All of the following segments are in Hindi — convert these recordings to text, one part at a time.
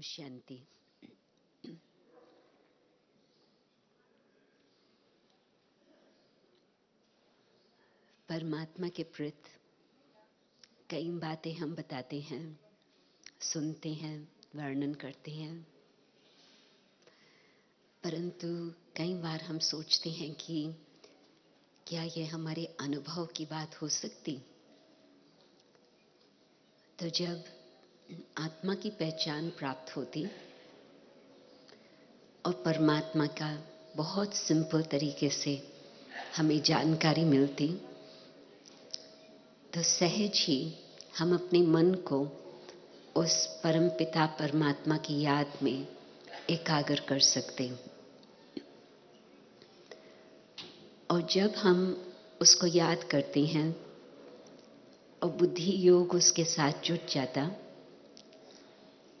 शांति। परमात्मा के प्रति कई बातें हम बताते हैं, सुनते हैं, वर्णन करते हैं, परंतु कई बार हम सोचते हैं कि क्या यह हमारे अनुभव की बात हो सकती। तो जब आत्मा की पहचान प्राप्त होती और परमात्मा का बहुत सिंपल तरीके से हमें जानकारी मिलती, तो सहज ही हम अपने मन को उस परमपिता परमात्मा की याद में एकाग्र कर सकते। और जब हम उसको याद करते हैं और बुद्धि योग उसके साथ जुट जाता,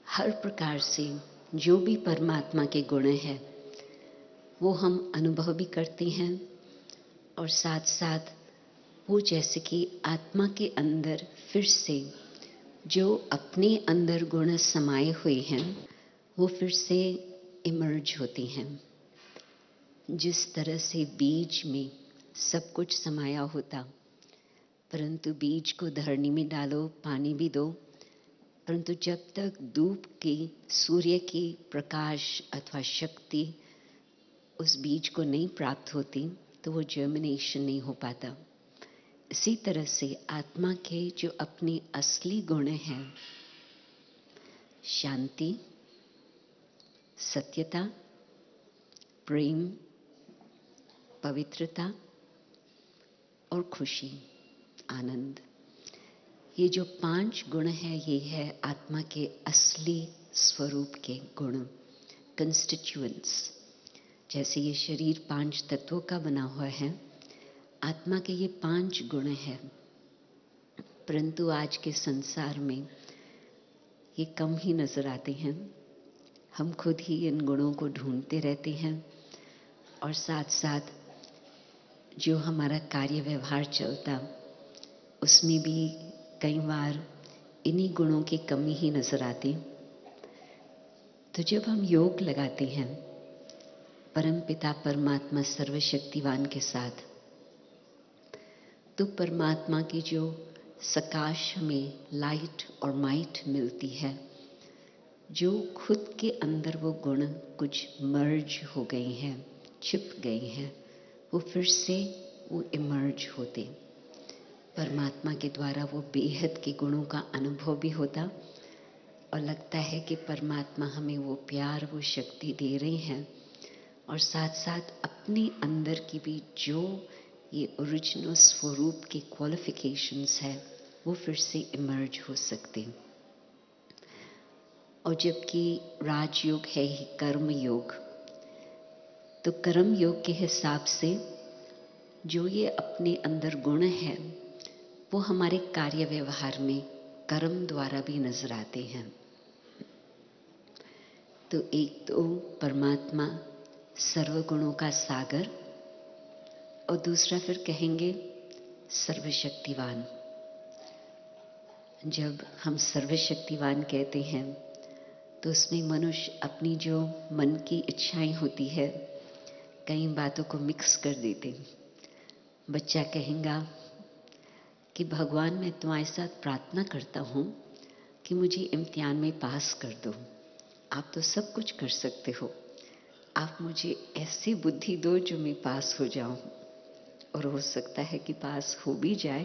हर प्रकार से जो भी परमात्मा के गुण हैं वो हम अनुभव भी करते हैं, और साथ साथ वो जैसे कि आत्मा के अंदर फिर से जो अपने अंदर गुण समाये हुए हैं वो फिर से इमर्ज होती हैं। जिस तरह से बीज में सब कुछ समाया होता, परंतु बीज को धरनी में डालो, पानी भी दो, परंतु जब तक धूप की, सूर्य की प्रकाश अथवा शक्ति उस बीज को नहीं प्राप्त होती तो वो जर्मिनेशन नहीं हो पाता। इसी तरह से आत्मा के जो अपने असली गुण हैं, शांति, सत्यता, प्रेम, पवित्रता और खुशी, आनंद, ये जो 5 गुण हैं, ये है आत्मा के असली स्वरूप के गुण, कंस्टिट्यूएंट्स। जैसे ये शरीर 5 तत्वों का बना हुआ है, आत्मा के ये 5 गुण हैं, परंतु आज के संसार में ये कम ही नजर आते हैं। हम खुद ही इन गुणों को ढूंढते रहते हैं, और साथ साथ जो हमारा कार्य व्यवहार चलता उसमें भी कई बार इन्हीं गुणों की कमी ही नजर आती। तो जब हम योग लगाते हैं परम पिता परमात्मा सर्वशक्तिवान के साथ, तो परमात्मा की जो सकाश में लाइट और माइट मिलती है, जो खुद के अंदर वो गुण कुछ मर्ज हो गए हैं, छिप गए हैं, वो फिर से वो इमर्ज होते। परमात्मा के द्वारा वो बेहद के गुणों का अनुभव भी होता, और लगता है कि परमात्मा हमें वो प्यार, वो शक्ति दे रहे हैं, और साथ साथ अपने अंदर की भी जो ये ओरिजिनल स्वरूप के क्वालिफिकेशंस है वो फिर से इमर्ज हो सकते। और जबकि राजयोग है ही कर्म योग, तो कर्म योग के हिसाब से जो ये अपने अंदर गुण हैं वो हमारे कार्य व्यवहार में कर्म द्वारा भी नजर आते हैं। तो एक तो परमात्मा सर्वगुणों का सागर, और दूसरा फिर कहेंगे सर्वशक्तिवान। जब हम सर्वशक्तिवान कहते हैं तो उसमें मनुष्य अपनी जो मन की इच्छाएं होती है, कई बातों को मिक्स कर देते। बच्चा कहेगा कि भगवान मैं तुम्हारे साथ प्रार्थना करता हूँ कि मुझे इम्तिहान में पास कर दो। आप तो सब कुछ कर सकते हो, आप मुझे ऐसी बुद्धि दो जो मैं पास हो जाऊं। और हो सकता है कि पास हो भी जाए,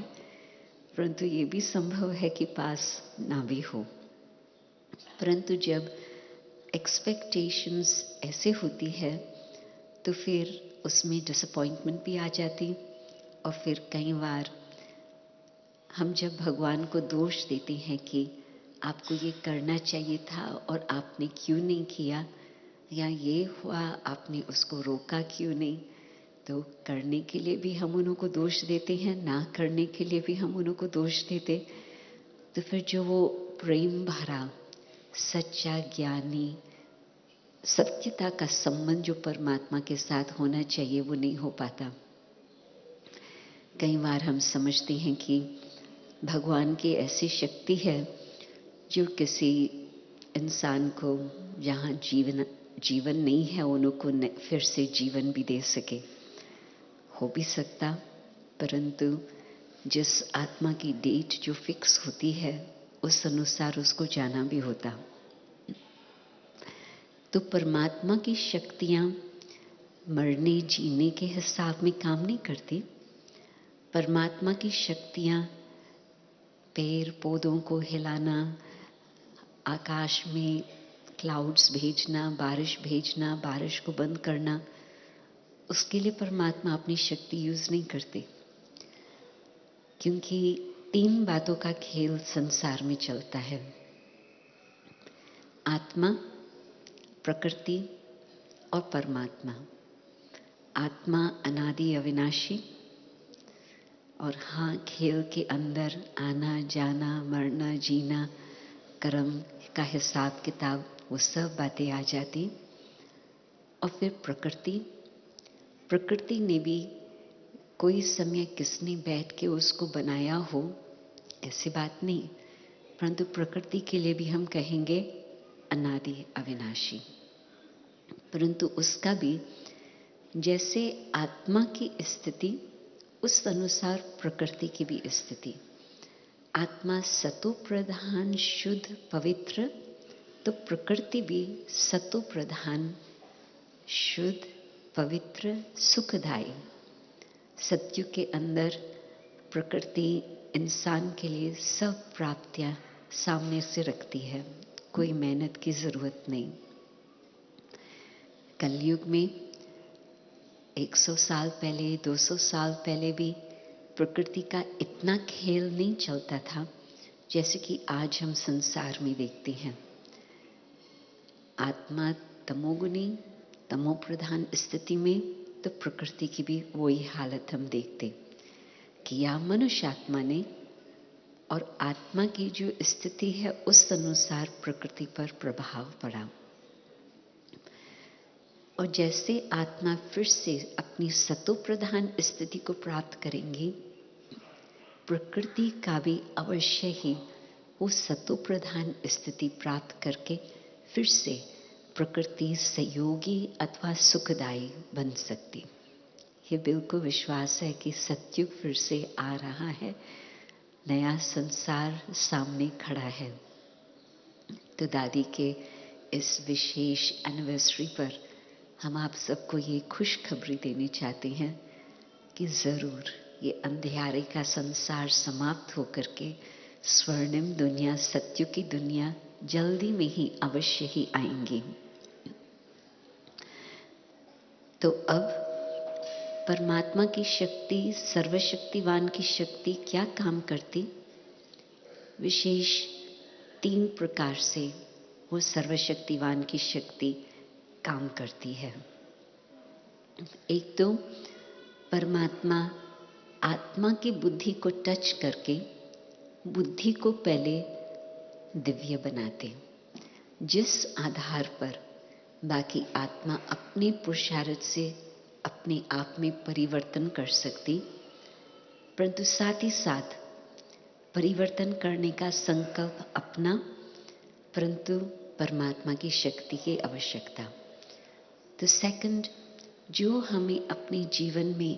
परंतु ये भी संभव है कि पास ना भी हो। परंतु जब एक्सपेक्टेशंस ऐसे होती है तो फिर उसमें डिसअपॉइंटमेंट भी आ जाती, और फिर कई बार हम जब भगवान को दोष देते हैं कि आपको ये करना चाहिए था और आपने क्यों नहीं किया, या ये हुआ आपने उसको रोका क्यों नहीं, तो करने के लिए भी हम उनको दोष देते हैं, ना करने के लिए भी हम उनको दोष देते। तो फिर जो वो प्रेम भरा सच्चा ज्ञानी सत्यता का संबंध जो परमात्मा के साथ होना चाहिए वो नहीं हो पाता। कई बार हम समझते हैं कि भगवान की ऐसी शक्ति है जो किसी इंसान को जहाँ जीवन नहीं है उनको फिर से जीवन भी दे सके, हो भी सकता, परंतु जिस आत्मा की डेट जो फिक्स होती है उस अनुसार उसको जाना भी होता। तो परमात्मा की शक्तियां मरने जीने के हिसाब में काम नहीं करती। परमात्मा की शक्तियां पेड़ पौधों को हिलाना, आकाश में क्लाउड्स भेजना, बारिश भेजना, बारिश को बंद करना, उसके लिए परमात्मा अपनी शक्ति यूज नहीं करते, क्योंकि 3 बातों का खेल संसार में चलता है। आत्मा, प्रकृति और परमात्मा। आत्मा अनादि अविनाशी, और हाँ, खेल के अंदर आना जाना, मरना जीना, कर्म का हिसाब किताब, वो सब बातें आ जाती। और फिर प्रकृति। प्रकृति ने भी कोई समय किसने बैठ के उसको बनाया हो ऐसी बात नहीं, परंतु प्रकृति के लिए भी हम कहेंगे अनादि अविनाशी। परंतु उसका भी जैसे आत्मा की स्थिति उस अनुसार प्रकृति की भी स्थिति। आत्मा सतो प्रधान शुद्ध पवित्र, तो प्रकृति भी सतो प्रधान शुद्ध पवित्र सुखदायी। सत्युग के अंदर प्रकृति इंसान के लिए सब प्राप्तियां सामने से रखती है, कोई मेहनत की जरूरत नहीं। कलयुग में 100 साल पहले, 200 साल पहले भी प्रकृति का इतना खेल नहीं चलता था जैसे कि आज हम संसार में देखते हैं। आत्मा तमोगुनी, तमो प्रधान स्थिति में, तो प्रकृति की भी वही हालत हम देखते कि या मनुष्य आत्मा ने और आत्मा की जो स्थिति है उस अनुसार प्रकृति पर प्रभाव पड़ा। और जैसे आत्मा फिर से अपनी सतो प्रधान स्थिति को प्राप्त करेंगी, प्रकृति का भी अवश्य ही वो सतो प्रधान स्थिति प्राप्त करके फिर से प्रकृति सहयोगी अथवा सुखदायी बन सकती। ये बिल्कुल विश्वास है कि सत्युग फिर से आ रहा है, नया संसार सामने खड़ा है। तो दादी के इस विशेष एनिवर्सरी पर हम आप सबको ये खुशखबरी देनी चाहते हैं कि जरूर ये अंधियारे का संसार समाप्त होकर के स्वर्णिम दुनिया, सत्युग की दुनिया जल्दी में ही अवश्य ही आएंगी। तो अब परमात्मा की शक्ति, सर्वशक्तिवान की शक्ति क्या काम करती? विशेष 3 प्रकार से वो सर्वशक्तिवान की शक्ति काम करती है। एक तो परमात्मा आत्मा की बुद्धि को टच करके बुद्धि को पहले दिव्य बनाते, जिस आधार पर बाकी आत्मा अपने पुरुषार्थ से अपने आप में परिवर्तन कर सकती, परंतु साथ ही साथ परिवर्तन करने का संकल्प अपना, परंतु परमात्मा की शक्ति की आवश्यकता। तो सेकंड, जो हमें अपने जीवन में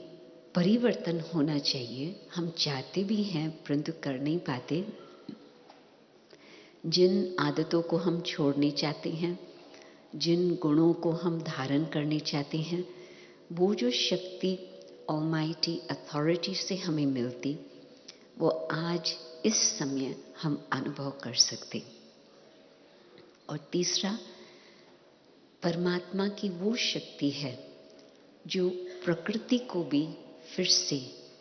परिवर्तन होना चाहिए, हम चाहते भी हैं परंतु कर नहीं पाते, जिन आदतों को हम छोड़ने चाहते हैं, जिन गुणों को हम धारण करने चाहते हैं, वो जो शक्ति ऑलमाइटी अथॉरिटी से हमें मिलती, वो आज इस समय हम अनुभव कर सकते। और तीसरा, परमात्मा की वो शक्ति है जो प्रकृति को भी फिर से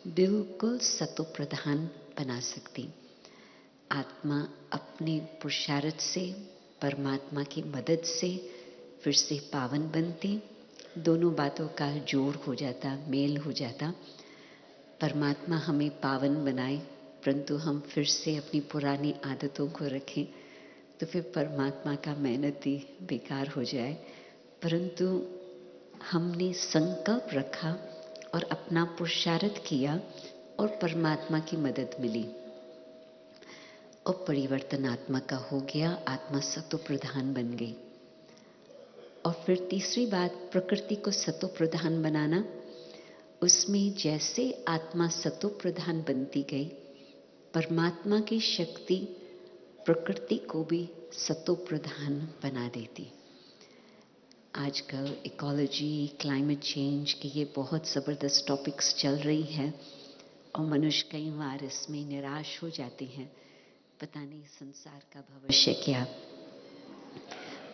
बिल्कुल सतो प्रधान बना सकती। आत्मा अपने पुरुषार्थ से, परमात्मा की मदद से फिर से पावन बनती, दोनों बातों का जोड़ हो जाता, मेल हो जाता। परमात्मा हमें पावन बनाए, परंतु हम फिर से अपनी पुरानी आदतों को रखें, तो फिर परमात्मा का मेहनत ही बेकार हो जाए। परंतु हमने संकल्प रखा और अपना पुरुषार्थ किया और परमात्मा की मदद मिली। और परिवर्तन आत्मा का हो गया, आत्मा सत्व प्रधान बन गई। और फिर तीसरी बात, प्रकृति को सत्व प्रधान बनाना। उसमें जैसे आत्मा सत्व प्रधान बनती गई, परमात्मा की शक्ति प्रकृति को भी सत्व प्रधान बना देती। आजकल इकोलॉजी, क्लाइमेट चेंज के ये बहुत ज़बरदस्त टॉपिक्स चल रही हैं और मनुष्य कई बार इसमें निराश हो जाते हैं, पता नहीं संसार का भविष्य क्या।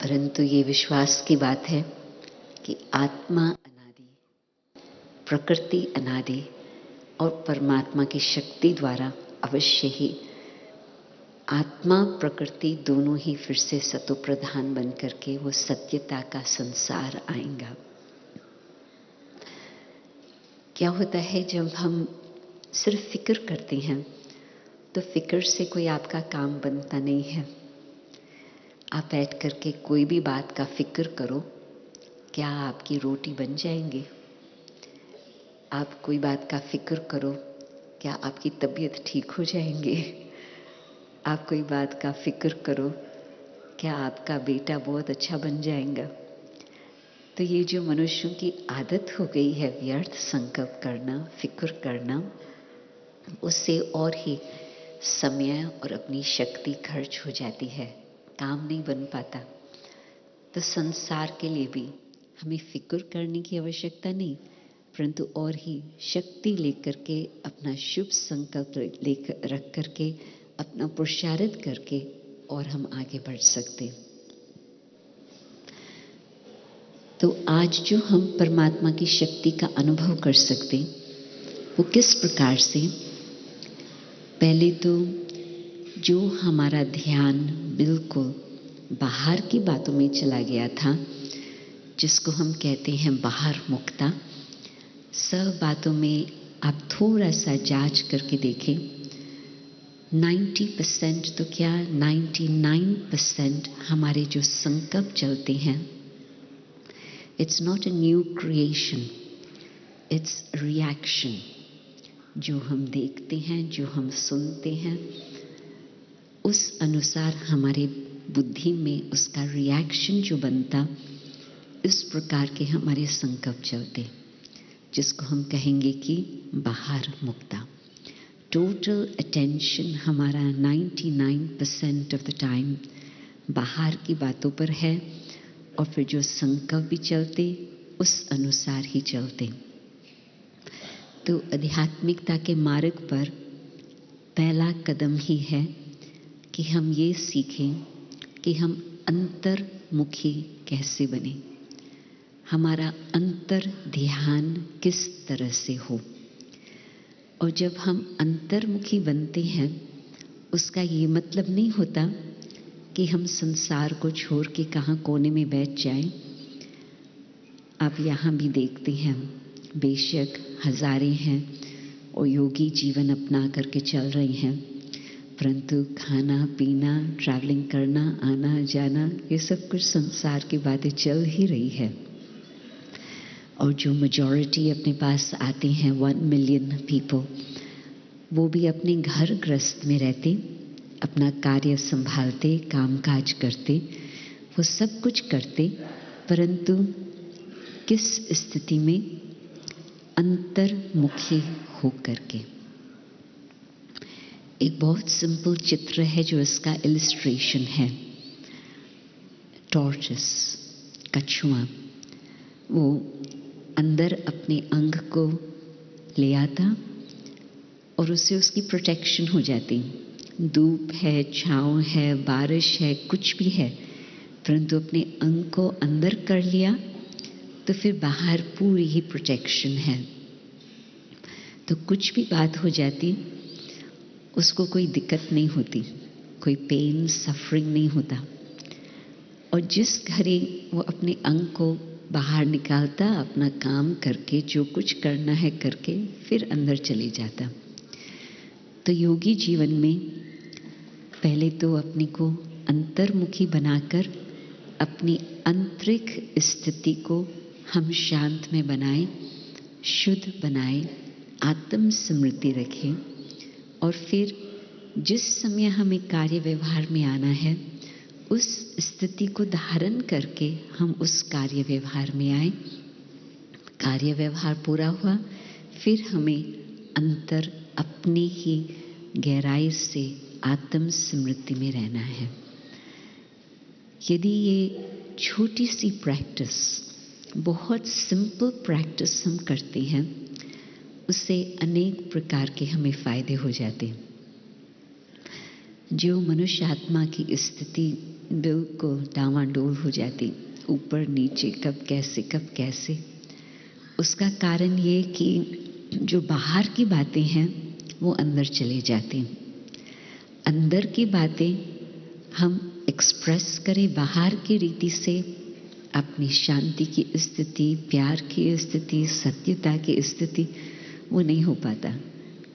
परंतु ये विश्वास की बात है कि आत्मा अनादि, प्रकृति अनादि और परमात्मा की शक्ति द्वारा अवश्य ही आत्मा प्रकृति दोनों ही फिर से सत्व प्रधान बन करके वो सत्यता का संसार आएगा। क्या होता है जब हम सिर्फ फिक्र करते हैं तो फिक्र से कोई आपका काम बनता नहीं है। आप बैठ करके कोई भी बात का फिक्र करो, क्या आपकी रोटी बन जाएंगी? आप कोई बात का फिक्र करो, क्या आपकी तबीयत ठीक हो जाएंगी? आप कोई बात का फिक्र करो, क्या आपका बेटा बहुत अच्छा बन जाएगा? तो ये जो मनुष्यों की आदत हो गई है व्यर्थ संकल्प करना, फिक्र करना, उससे और ही समय और अपनी शक्ति खर्च हो जाती है, काम नहीं बन पाता। तो संसार के लिए भी हमें फिक्र करने की आवश्यकता नहीं, परंतु और ही शक्ति लेकर के, अपना शुभ संकल्प लेकर रख करके, अपना पुरुषार्थ करके और हम आगे बढ़ सकते। तो आज जो हम परमात्मा की शक्ति का अनुभव कर सकते वो किस प्रकार से? पहले तो जो हमारा ध्यान बिल्कुल बाहर की बातों में चला गया था, जिसको हम कहते हैं बाहर मुक्ता, सब बातों में आप थोड़ा सा जांच करके देखें, 90% तो क्या 99% हमारे जो संकल्प चलते हैं, it's not a new creation, it's reaction. जो हम देखते हैं, जो हम सुनते हैं, उस अनुसार हमारे बुद्धि में उसका रिएक्शन जो बनता, इस प्रकार के हमारे संकल्प चलते, जिसको हम कहेंगे कि बाहर मुक्ता। टोटल अटेंशन हमारा 99% ऑफ द टाइम बाहर की बातों पर है, और फिर जो संकल्प भी चलते उस अनुसार ही चलते। तो आध्यात्मिकता के मार्ग पर पहला कदम ही है कि हम ये सीखें कि हम अंतर्मुखी कैसे बने, हमारा अंतर ध्यान किस तरह से हो। और जब हम अंतर्मुखी बनते हैं, उसका ये मतलब नहीं होता कि हम संसार को छोड़ के कहाँ कोने में बैठ जाएं। आप यहाँ भी देखते हैं, बेशक हजारें हैं और योगी जीवन अपना करके चल रहे हैं, परंतु खाना पीना, ट्रैवलिंग करना, आना जाना, ये सब कुछ संसार की बातें चल ही रही है। और जो मेजॉरिटी अपने पास आते हैं 1 मिलियन पीपल, वो भी अपने घर गृहस्थ में रहते, अपना कार्य संभालते, कामकाज करते, वो सब कुछ करते, परंतु किस स्थिति में? अंतर्मुखी होकर के। एक बहुत सिंपल चित्र है जो इसका इलिस्ट्रेशन है। टॉर्टस, कछुआ, वो अंदर अपने अंग को ले आता और उससे उसकी प्रोटेक्शन हो जाती। धूप है, छांव है, बारिश है, कुछ भी है, परंतु अपने अंग को अंदर कर लिया तो फिर बाहर पूरी ही प्रोटेक्शन है। तो कुछ भी बात हो जाती, उसको कोई दिक्कत नहीं होती, कोई पेन सफरिंग नहीं होता। और जिस घड़ी वो अपने अंग को बाहर निकालता, अपना काम करके, जो कुछ करना है करके, फिर अंदर चले जाता। तो योगी जीवन में पहले तो अपने को अंतर्मुखी बनाकर अपनी आंतरिक स्थिति को हम शांत में बनाएं, शुद्ध बनाएं, आत्म स्मृति रखें, और फिर जिस समय हमें कार्य व्यवहार में आना है, उस स्थिति को धारण करके हम उस कार्य व्यवहार में आए। कार्य व्यवहार पूरा हुआ, फिर हमें अंतर अपनी ही गहराई से आत्म स्मृति में रहना है। यदि ये छोटी सी प्रैक्टिस, बहुत सिंपल प्रैक्टिस हम करते हैं, उससे अनेक प्रकार के हमें फायदे हो जाते हैं। जो मनुष्य आत्मा की स्थिति बिल्कुल डावाडोल हो जाती, ऊपर नीचे, कब कैसे, उसका कारण ये कि जो बाहर की बातें हैं वो अंदर चले जाती। अंदर की बातें हम एक्सप्रेस करें बाहर की रीति से, अपनी शांति की स्थिति, प्यार की स्थिति, सत्यता की स्थिति, वो नहीं हो पाता।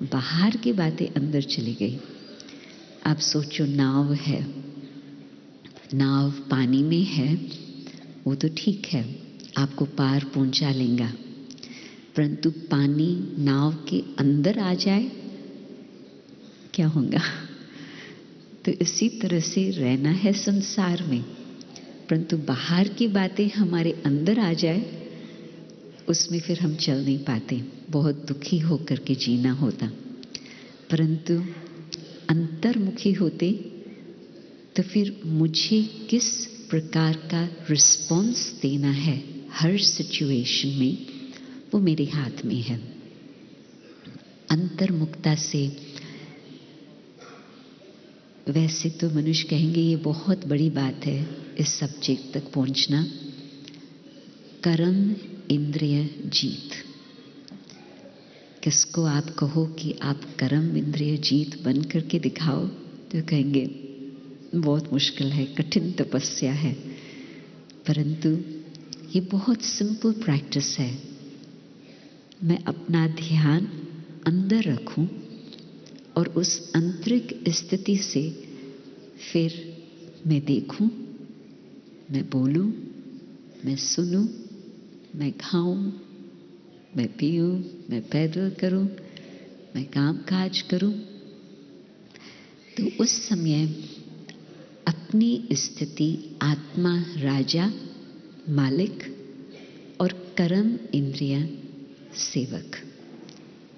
बाहर की बातें अंदर चली गई। आप सोचो, नाव है, नाव पानी में है, वो तो ठीक है, आपको पार पहुंचा लेगा, परंतु पानी नाव के अंदर आ जाए, क्या होगा? तो इसी तरह से रहना है संसार में, परंतु बाहर की बातें हमारे अंदर आ जाए, उसमें फिर हम चल नहीं पाते, बहुत दुखी होकर के जीना होता। परंतु अंतर्मुखी होते तो फिर मुझे किस प्रकार का रिस्पॉन्स देना है हर सिचुएशन में, वो मेरे हाथ में है। अंतर्मुखता से, वैसे तो मनुष्य कहेंगे ये बहुत बड़ी बात है इस सब्जेक्ट तक पहुंचना, कर्म इंद्रिय जीत। किसको आप कहो कि आप कर्म इंद्रिय जीत बन करके दिखाओ, तो कहेंगे बहुत मुश्किल है, कठिन तपस्या है। परंतु ये बहुत सिंपल प्रैक्टिस है। मैं अपना ध्यान अंदर रखूं और उस आंतरिक स्थिति से फिर मैं देखूं, मैं बोलूं, मैं सुनूं, मैं खाऊं, मैं पीऊं, मैं पैदल करूं, मैं काम काज करूं, तो उस समय अपनी स्थिति आत्मा राजा, मालिक और कर्म इंद्रिया सेवक।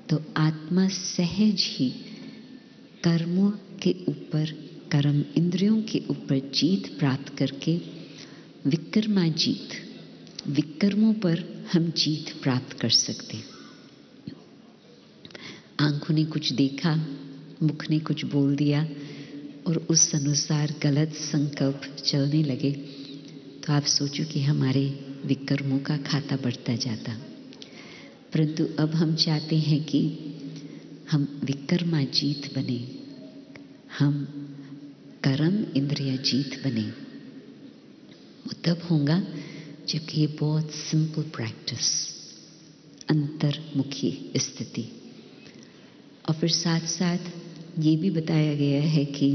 तो आत्मा सहज ही कर्मों के ऊपर, कर्म इंद्रियों के ऊपर जीत प्राप्त करके विकर्मा जीत, विकर्मों पर हम जीत प्राप्त कर सकते। आंखों ने कुछ देखा, मुख ने कुछ बोल दिया और उस अनुसार गलत संकल्प चलने लगे, तो आप सोचो कि हमारे विकर्मों का खाता बढ़ता जाता। परंतु अब हम चाहते हैं कि हम विकर्मा जीत बने, हम कर्म इंद्रिय जीत बने। वो तब होगा जबकि ये बहुत सिंपल प्रैक्टिस, अंतर्मुखी स्थिति। और फिर साथ साथ ये भी बताया गया है कि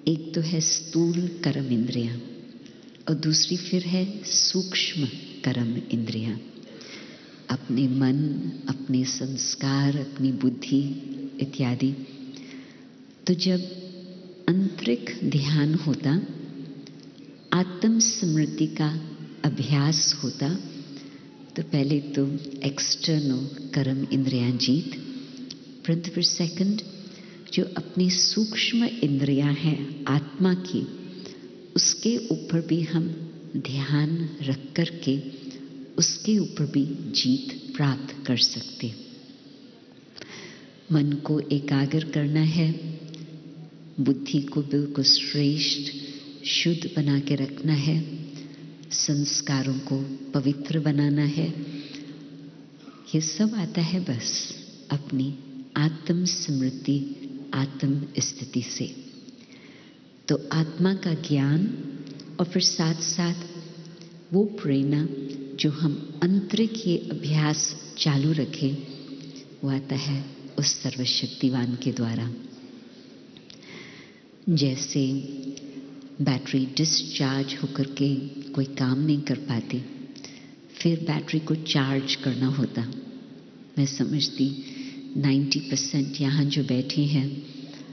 एक तो है स्थूल कर्म इंद्रियां और दूसरी फिर है सूक्ष्म कर्म इंद्रियां। अपने मन, अपने संस्कार, अपनी बुद्धि इत्यादि। तो जब आंतरिक ध्यान होता, आत्म स्मृति का अभ्यास होता, तो पहले तो एक्सटर्नल कर्म इंद्रियां जीत, परंतु फिर सेकंड जो अपनी सूक्ष्म इंद्रियां हैं आत्मा की, उसके ऊपर भी हम ध्यान रख करके उसके ऊपर भी जीत प्राप्त कर सकते। मन को एकाग्र करना है, बुद्धि को बिल्कुल श्रेष्ठ शुद्ध बना के रखना है, संस्कारों को पवित्र बनाना है। ये सब आता है बस अपनी आत्म स्मृति, आत्म स्थिति से। तो आत्मा का ज्ञान और फिर साथ साथ वो प्रेरणा जो हम आंतरिक ये अभ्यास चालू रखें, वो आता है उस सर्वशक्तिवान के द्वारा। जैसे बैटरी डिस्चार्ज होकर के कोई काम नहीं कर पाती, फिर बैटरी को चार्ज करना होता। मैं समझती 90% यहाँ जो बैठे हैं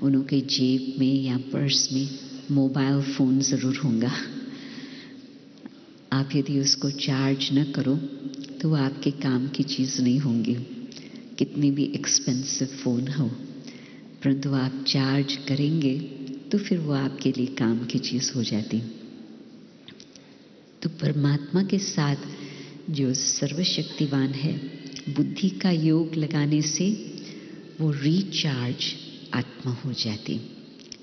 उनके जेब में या पर्स में मोबाइल फ़ोन ज़रूर होगा। आप यदि उसको चार्ज न करो तो वो आपके काम की चीज़ नहीं होंगी, कितनी भी एक्सपेंसिव फ़ोन हो, परंतु आप चार्ज करेंगे तो फिर वो आपके लिए काम की चीज़ हो जाती। तो परमात्मा के साथ जो सर्वशक्तिवान है, बुद्धि का योग लगाने से वो रिचार्ज आत्मा हो जाती,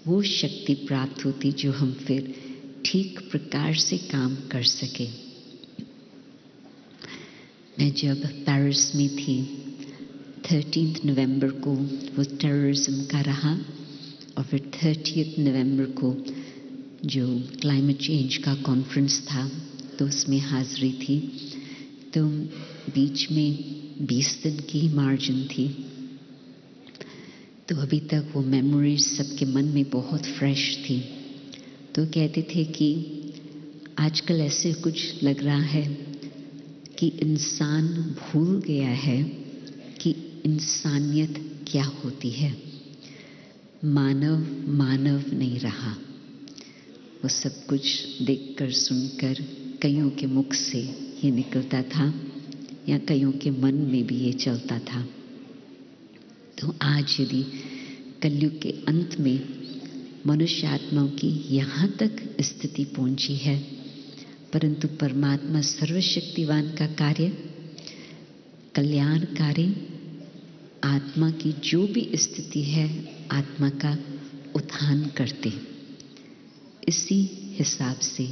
वो शक्ति प्राप्त होती जो हम फिर ठीक प्रकार से काम कर सके। मैं जब पेरिस में थी 13 नवंबर को वो टेररिज्म का रहा, और फिर 30 नवंबर को जो क्लाइमेट चेंज का कॉन्फ्रेंस था तो उसमें हाज़िरी थी। तो बीच में 20 दिन की मार्जिन थी, तो अभी तक वो मेमोरीज सबके मन में बहुत फ्रेश थी। तो कहते थे कि आजकल ऐसे कुछ लग रहा है कि इंसान भूल गया है कि इंसानियत क्या होती है, मानव मानव नहीं रहा। वो सब कुछ देखकर सुनकर कईयों के मुख से ये निकलता था या कईयों के मन में भी ये चलता था। तो आज यदि कलयुग के अंत में मनुष्य आत्माओं की यहाँ तक स्थिति पहुंची है, परंतु परमात्मा सर्वशक्तिवान का कार्य, कल्याणकारी आत्मा की जो भी स्थिति है, आत्मा का उत्थान करते। इसी हिसाब से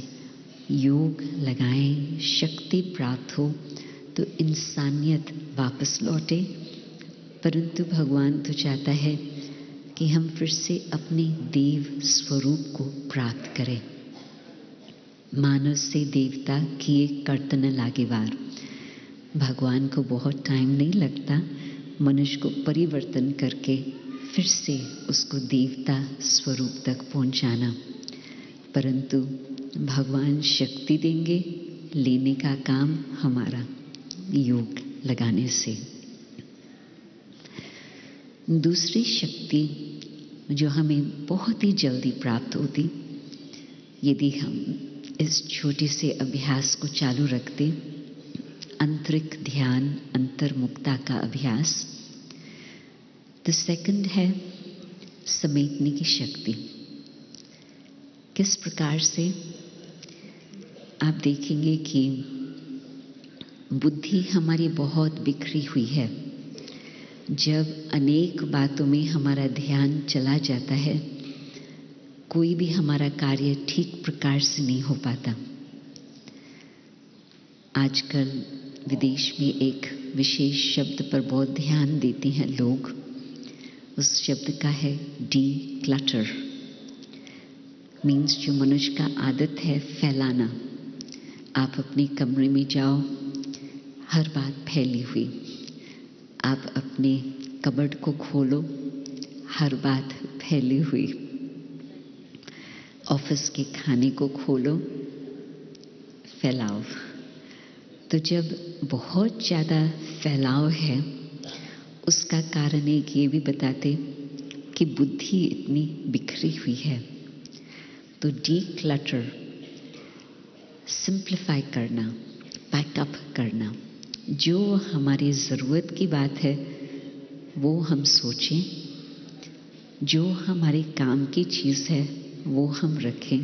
योग लगाएं, शक्ति प्राप्त हो तो इंसानियत वापस लौटे। परंतु भगवान तो चाहता है कि हम फिर से अपने देव स्वरूप को प्राप्त करें। मानव से देवता किए कर्तन लागे वार। भगवान को बहुत टाइम नहीं लगता मनुष्य को परिवर्तन करके फिर से उसको देवता स्वरूप तक पहुंचाना, परंतु भगवान शक्ति देंगे, लेने का काम हमारा योग लगाने से। दूसरी शक्ति जो हमें बहुत ही जल्दी प्राप्त होती यदि हम इस छोटे से अभ्यास को चालू रखते, आंतरिक ध्यान, अंतर्मुक्ता का अभ्यास। द सेकंड है समेटने की शक्ति। किस प्रकार से आप देखेंगे कि बुद्धि हमारी बहुत बिखरी हुई है। जब अनेक बातों में हमारा ध्यान चला जाता है, कोई भी हमारा कार्य ठीक प्रकार से नहीं हो पाता। आजकल विदेश में एक विशेष शब्द पर बहुत ध्यान देते हैं लोग। उस शब्द का है डी क्लटर। मीन्स जो मनुष्य का आदत है फैलाना। आप अपने कमरे में जाओ, हर बात फैली हुई। आप अपने कबर्ड को खोलो, हर बात फैली हुई। ऑफिस के खाने को खोलो, फैलाव। तो जब बहुत ज़्यादा फैलाव है, उसका कारण एक ये भी बताते कि बुद्धि इतनी बिखरी हुई है। तो डी क्लटर, सिंप्लीफाई करना, पैकअप करना। जो हमारी ज़रूरत की बात है वो हम सोचें, जो हमारे काम की चीज़ है वो हम रखें,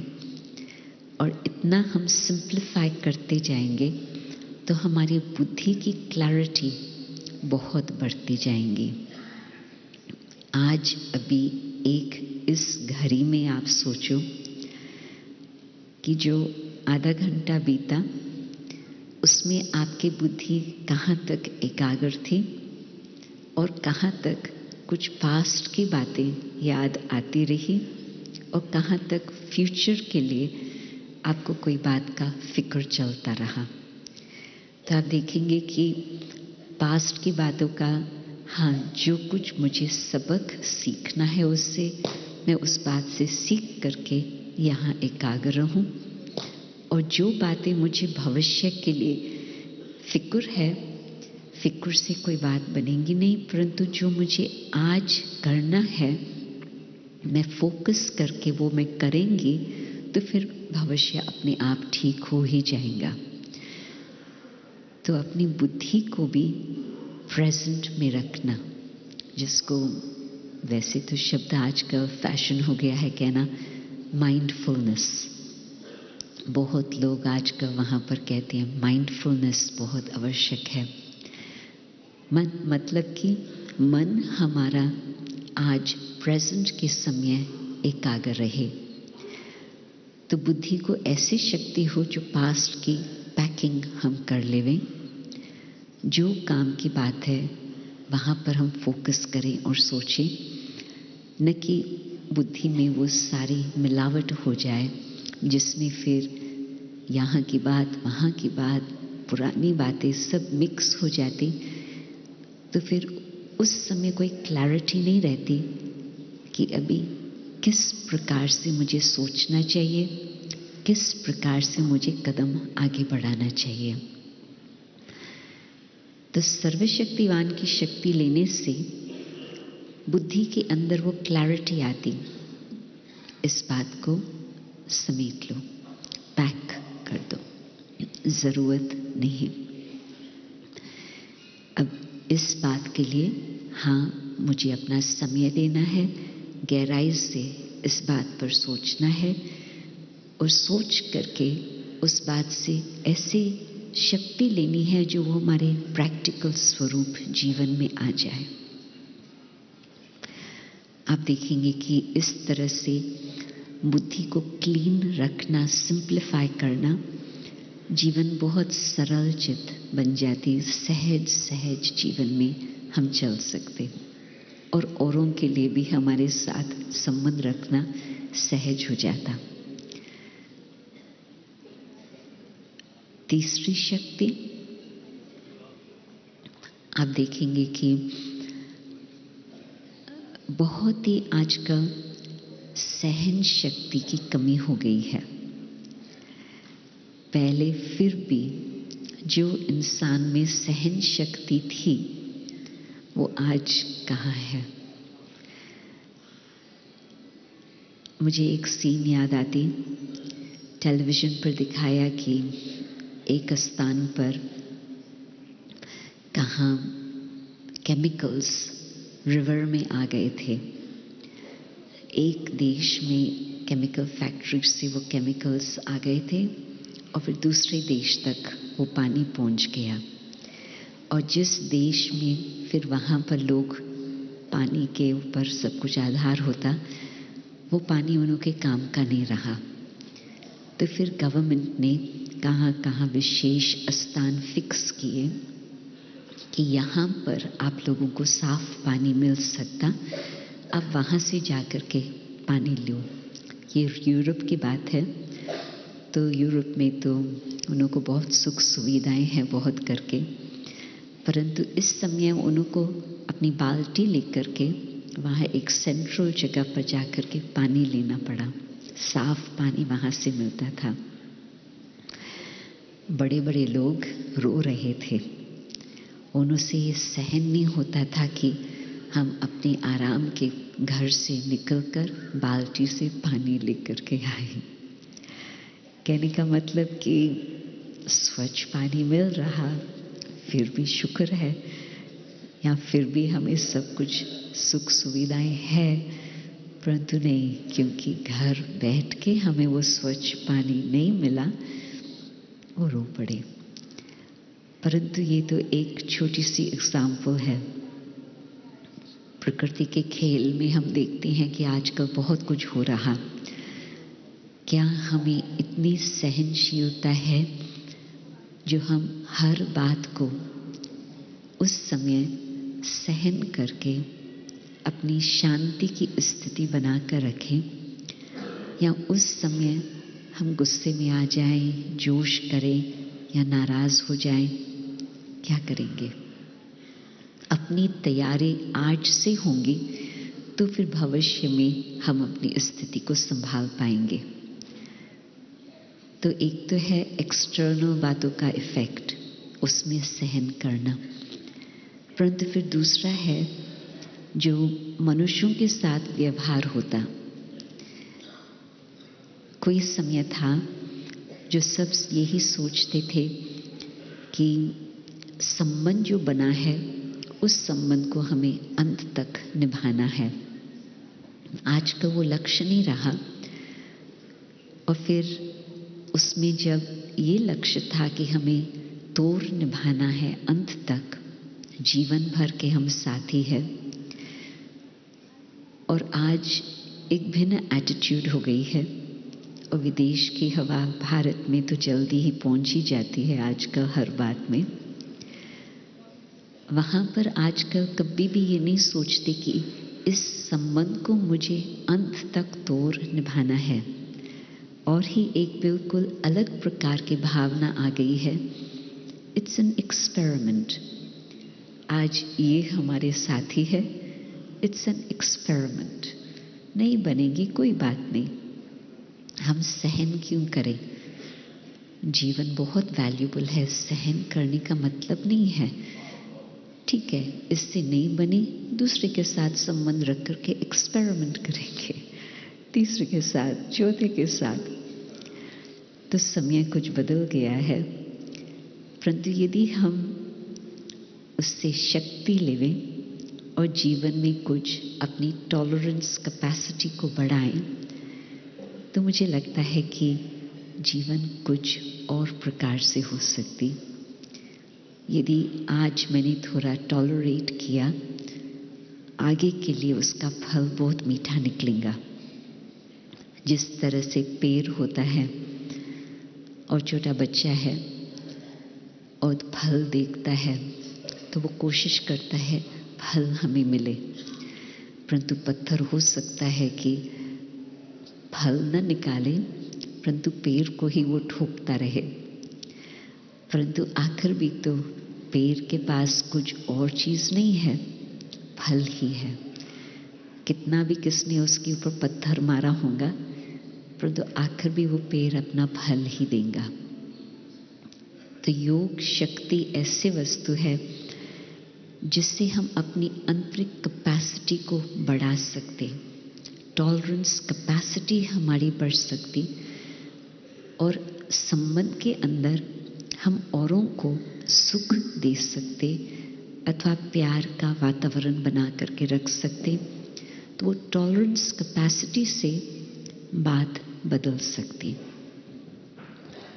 और इतना हम सिंप्लीफाई करते जाएंगे तो हमारी बुद्धि की क्लैरिटी बहुत बढ़ती जाएंगी। आज अभी एक इस घड़ी में आप सोचो कि जो आधा घंटा बीता उसमें आपकी बुद्धि कहाँ तक एकाग्र थी और कहाँ तक कुछ पास्ट की बातें याद आती रही और कहाँ तक फ्यूचर के लिए आपको कोई बात का फिक्र चलता रहा। तो आप देखेंगे कि पास्ट की बातों का, हाँ, जो कुछ मुझे सबक सीखना है उससे, मैं उस बात से सीख करके यहाँ एकाग्र रहूं, और जो बातें मुझे भविष्य के लिए फिक्र है, फिक्र से कोई बात बनेगी नहीं, परंतु जो मुझे आज करना है मैं फोकस करके वो मैं करेंगी तो फिर भविष्य अपने आप ठीक हो ही जाएगा। तो अपनी बुद्धि को भी प्रेजेंट में रखना, जिसको वैसे तो शब्द आज का फैशन हो गया है कहना माइंडफुलनेस। बहुत लोग आज का वहाँ पर कहते हैं माइंडफुलनेस बहुत आवश्यक है। मतलब कि मन हमारा आज प्रेजेंट के समय एकाग्र रहे। तो बुद्धि को ऐसी शक्ति हो जो पास्ट की पैकिंग हम कर लेवें, जो काम की बात है वहाँ पर हम फोकस करें और सोचें, न कि बुद्धि में वो सारी मिलावट हो जाए जिसमें फिर यहाँ की बात वहाँ की बात पुरानी बातें सब मिक्स हो जाती। तो फिर उस समय कोई क्लैरिटी नहीं रहती कि अभी किस प्रकार से मुझे सोचना चाहिए, किस प्रकार से मुझे कदम आगे बढ़ाना चाहिए। तो सर्वशक्तिवान की शक्ति लेने से बुद्धि के अंदर वो क्लैरिटी आती। इस बात को समेट लो, पैक कर दो, जरूरत नहीं। अब इस बात के लिए हाँ मुझे अपना समय देना है, गहराई से इस बात पर सोचना है और सोच करके उस बात से ऐसी शक्ति लेनी है जो वो हमारे प्रैक्टिकल स्वरूप जीवन में आ जाए। आप देखेंगे कि इस तरह से बुद्धि को क्लीन रखना, सिंप्लीफाई करना, जीवन बहुत सरल चित बन जाती। सहज सहज जीवन में हम चल सकते और औरों के लिए भी हमारे साथ संबंध रखना सहज हो जाता। तीसरी शक्ति आप देखेंगे कि बहुत ही आजकल सहन शक्ति की कमी हो गई है। पहले फिर भी जो इंसान में सहन शक्ति थी वो आज कहाँ है। मुझे एक सीन याद आती, टेलीविजन पर दिखाया कि एक स्थान पर कहाँ केमिकल्स रिवर में आ गए थे। एक देश में केमिकल फैक्ट्री से वो केमिकल्स आ गए थे और फिर दूसरे देश तक वो पानी पहुंच गया। और जिस देश में फिर वहाँ पर लोग पानी के ऊपर सब कुछ आधार होता, वो पानी उनके काम का नहीं रहा। तो फिर गवर्नमेंट ने कहाँ कहाँ विशेष स्थान फिक्स किए कि यहाँ पर आप लोगों को साफ पानी मिल सकता, आप वहाँ से जाकर के पानी लो। ये यूरोप की बात है। तो यूरोप में तो उन को बहुत सुख सुविधाएं हैं बहुत करके, परंतु इस समय उनको अपनी बाल्टी लेकर के वहाँ एक सेंट्रल जगह पर जाकर के पानी लेना पड़ा। साफ पानी वहाँ से मिलता था। बड़े बड़े लोग रो रहे थे, उनसे ये सहन नहीं होता था कि हम अपने आराम के घर से निकलकर बाल्टी से पानी लेकर के आए। कहने का मतलब कि स्वच्छ पानी मिल रहा फिर भी शुक्र है, या फिर भी हमें सब कुछ सुख सुविधाएं हैं, परंतु नहीं, क्योंकि घर बैठ के हमें वो स्वच्छ पानी नहीं मिला, वो रो पड़े। परंतु ये तो एक छोटी सी एग्जाम्पल है। प्रकृति के खेल में हम देखते हैं कि आजकल बहुत कुछ हो रहा। क्या हमें इतनी सहनशीलता है जो हम हर बात को उस समय सहन करके अपनी शांति की स्थिति बनाकर रखें, या उस समय हम गुस्से में आ जाएं, जोश करें या नाराज हो जाएं, क्या करेंगे? अपनी तैयारी आज से होंगी तो फिर भविष्य में हम अपनी स्थिति को संभाल पाएंगे। तो एक तो है एक्सटर्नल बातों का इफेक्ट, उसमें सहन करना, परंतु फिर दूसरा है जो मनुष्यों के साथ व्यवहार होता। कोई समय था जो सब यही सोचते थे कि संबंध जो बना है उस संबंध को हमें अंत तक निभाना है। आज का वो लक्ष्य नहीं रहा। और फिर उसमें जब ये लक्ष्य था कि हमें तोड़ निभाना है अंत तक, जीवन भर के हम साथी हैं, और आज एक भिन्न एटीट्यूड हो गई है। और विदेश की हवा भारत में तो जल्दी ही पहुंच ही जाती है आजकल हर बात में। वहाँ पर आजकल कभी भी ये नहीं सोचते कि इस संबंध को मुझे अंत तक तोड़ निभाना है। और ही एक बिल्कुल अलग प्रकार की भावना आ गई है, इट्स एन एक्सपेरिमेंट। आज ये हमारे साथी है, इट्स एन एक्सपेरिमेंट। नहीं बनेगी कोई बात नहीं, हम सहन क्यों करें। जीवन बहुत वैल्यूबल है, सहन करने का मतलब नहीं है। ठीक है, इससे नहीं बने, दूसरे के साथ संबंध रख करके एक्सपेरिमेंट करेंगे, तीसरे के साथ, चौथे के साथ। तो समय कुछ बदल गया है, परंतु यदि हम उससे शक्ति लेवें और जीवन में कुछ अपनी टॉलरेंस कैपेसिटी को बढ़ाएं, तो मुझे लगता है कि जीवन कुछ और प्रकार से हो सकती। यदि आज मैंने थोड़ा टॉलरेट किया, आगे के लिए उसका फल बहुत मीठा निकलेगा। जिस तरह से पेड़ होता है और छोटा बच्चा है और फल देखता है तो वो कोशिश करता है फल हमें मिले, परंतु पत्थर हो सकता है कि फल न निकाले, परंतु पेड़ को ही वो ठोकता रहे। परंतु आखिर भी तो पेड़ के पास कुछ और चीज नहीं है, फल ही है। कितना भी किसने उसके ऊपर पत्थर मारा होगा, परंतु आखिर भी वो पेड़ अपना फल ही देगा। तो योग शक्ति ऐसी वस्तु है जिससे हम अपनी आंतरिक कैपेसिटी को बढ़ा सकते, टॉलरेंस कैपेसिटी हमारी बढ़ सकती, और संबंध के अंदर हम औरों को सुख दे सकते अथवा प्यार का वातावरण बना करके रख सकते। तो वो टॉलरेंस कैपेसिटी से बात बदल सकती।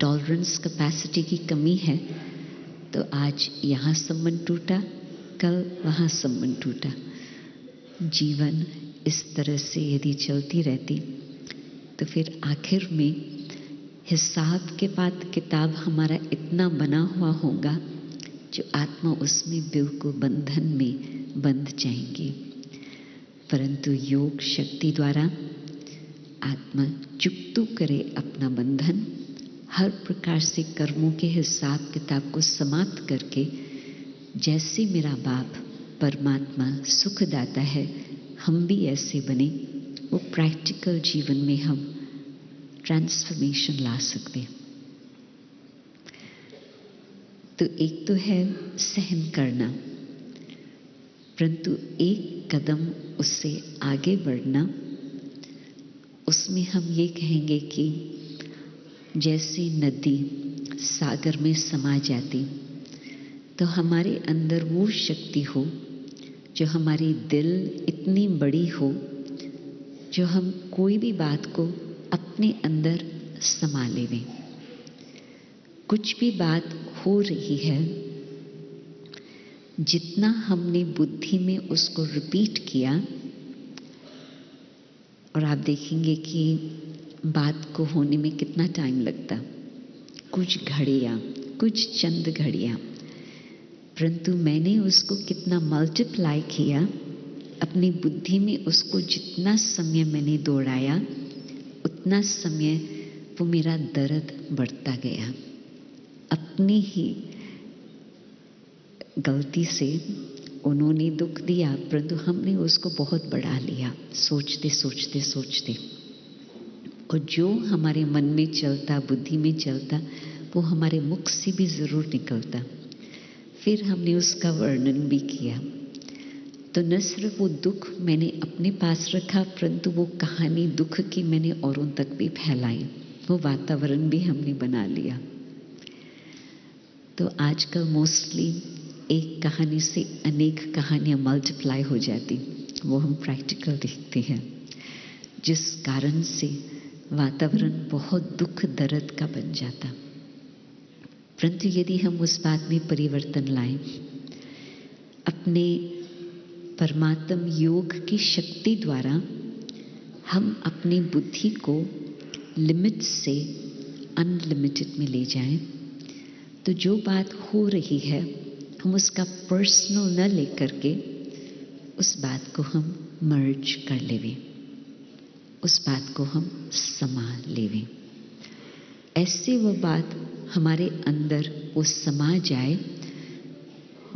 टॉलरेंस कैपेसिटी की कमी है तो आज यहाँ संबंध टूटा, कल वहाँ संबंध टूटा। जीवन इस तरह से यदि चलती रहती तो फिर आखिर में हिसाब के बाद किताब हमारा इतना बना हुआ होगा जो आत्मा उसमें बिल्कुल बंधन में बंध जाएंगी। परंतु योग शक्ति द्वारा आत्मा चुकतू करे अपना बंधन, हर प्रकार से कर्मों के हिसाब किताब को समाप्त करके, जैसे मेरा बाप परमात्मा सुखदाता है, हम भी ऐसे बने, वो प्रैक्टिकल जीवन में हम ट्रांसफॉर्मेशन ला सकते। तो एक तो है सहन करना, परंतु एक कदम उससे आगे बढ़ना, उसमें हम ये कहेंगे कि जैसे नदी सागर में समा जाती तो हमारे अंदर वो शक्ति हो जो हमारी दिल इतनी बड़ी हो जो हम कोई भी बात को अपने अंदर समा लेवें। कुछ भी बात हो रही है, जितना हमने बुद्धि में उसको रिपीट किया, और आप देखेंगे कि बात को होने में कितना टाइम लगता, कुछ घड़ियाँ, कुछ चंद घड़ियाँ, परंतु मैंने उसको कितना मल्टीप्लाई किया अपनी बुद्धि में। उसको जितना समय मैंने दौड़ाया उतना समय वो मेरा दर्द बढ़ता गया। अपनी ही गलती से उन्होंने दुख दिया, परंतु हमने उसको बहुत बढ़ा लिया सोचते सोचते सोचते। और जो हमारे मन में चलता, बुद्धि में चलता, वो हमारे मुख से भी जरूर निकलता। फिर हमने उसका वर्णन भी किया। तो न सिर्फ वो दुख मैंने अपने पास रखा, परंतु वो कहानी दुख की मैंने औरों तक भी फैलाई। वो वातावरण भी हमने बना लिया। तो आजकल मोस्टली एक कहानी से अनेक कहानियां मल्टीप्लाई हो जाती, वो हम प्रैक्टिकल देखते हैं, जिस कारण से वातावरण बहुत दुख दर्द का बन जाता। परंतु यदि हम उस बात में परिवर्तन लाएं, अपने परमात्म योग की शक्ति द्वारा हम अपनी बुद्धि को लिमिट से अनलिमिटेड में ले जाएं, तो जो बात हो रही है हम उसका पर्सनल न लेकर के उस बात को हम मर्ज कर लेवें, उस बात को हम समा लेवें। ऐसे वो बात हमारे अंदर वो समा जाए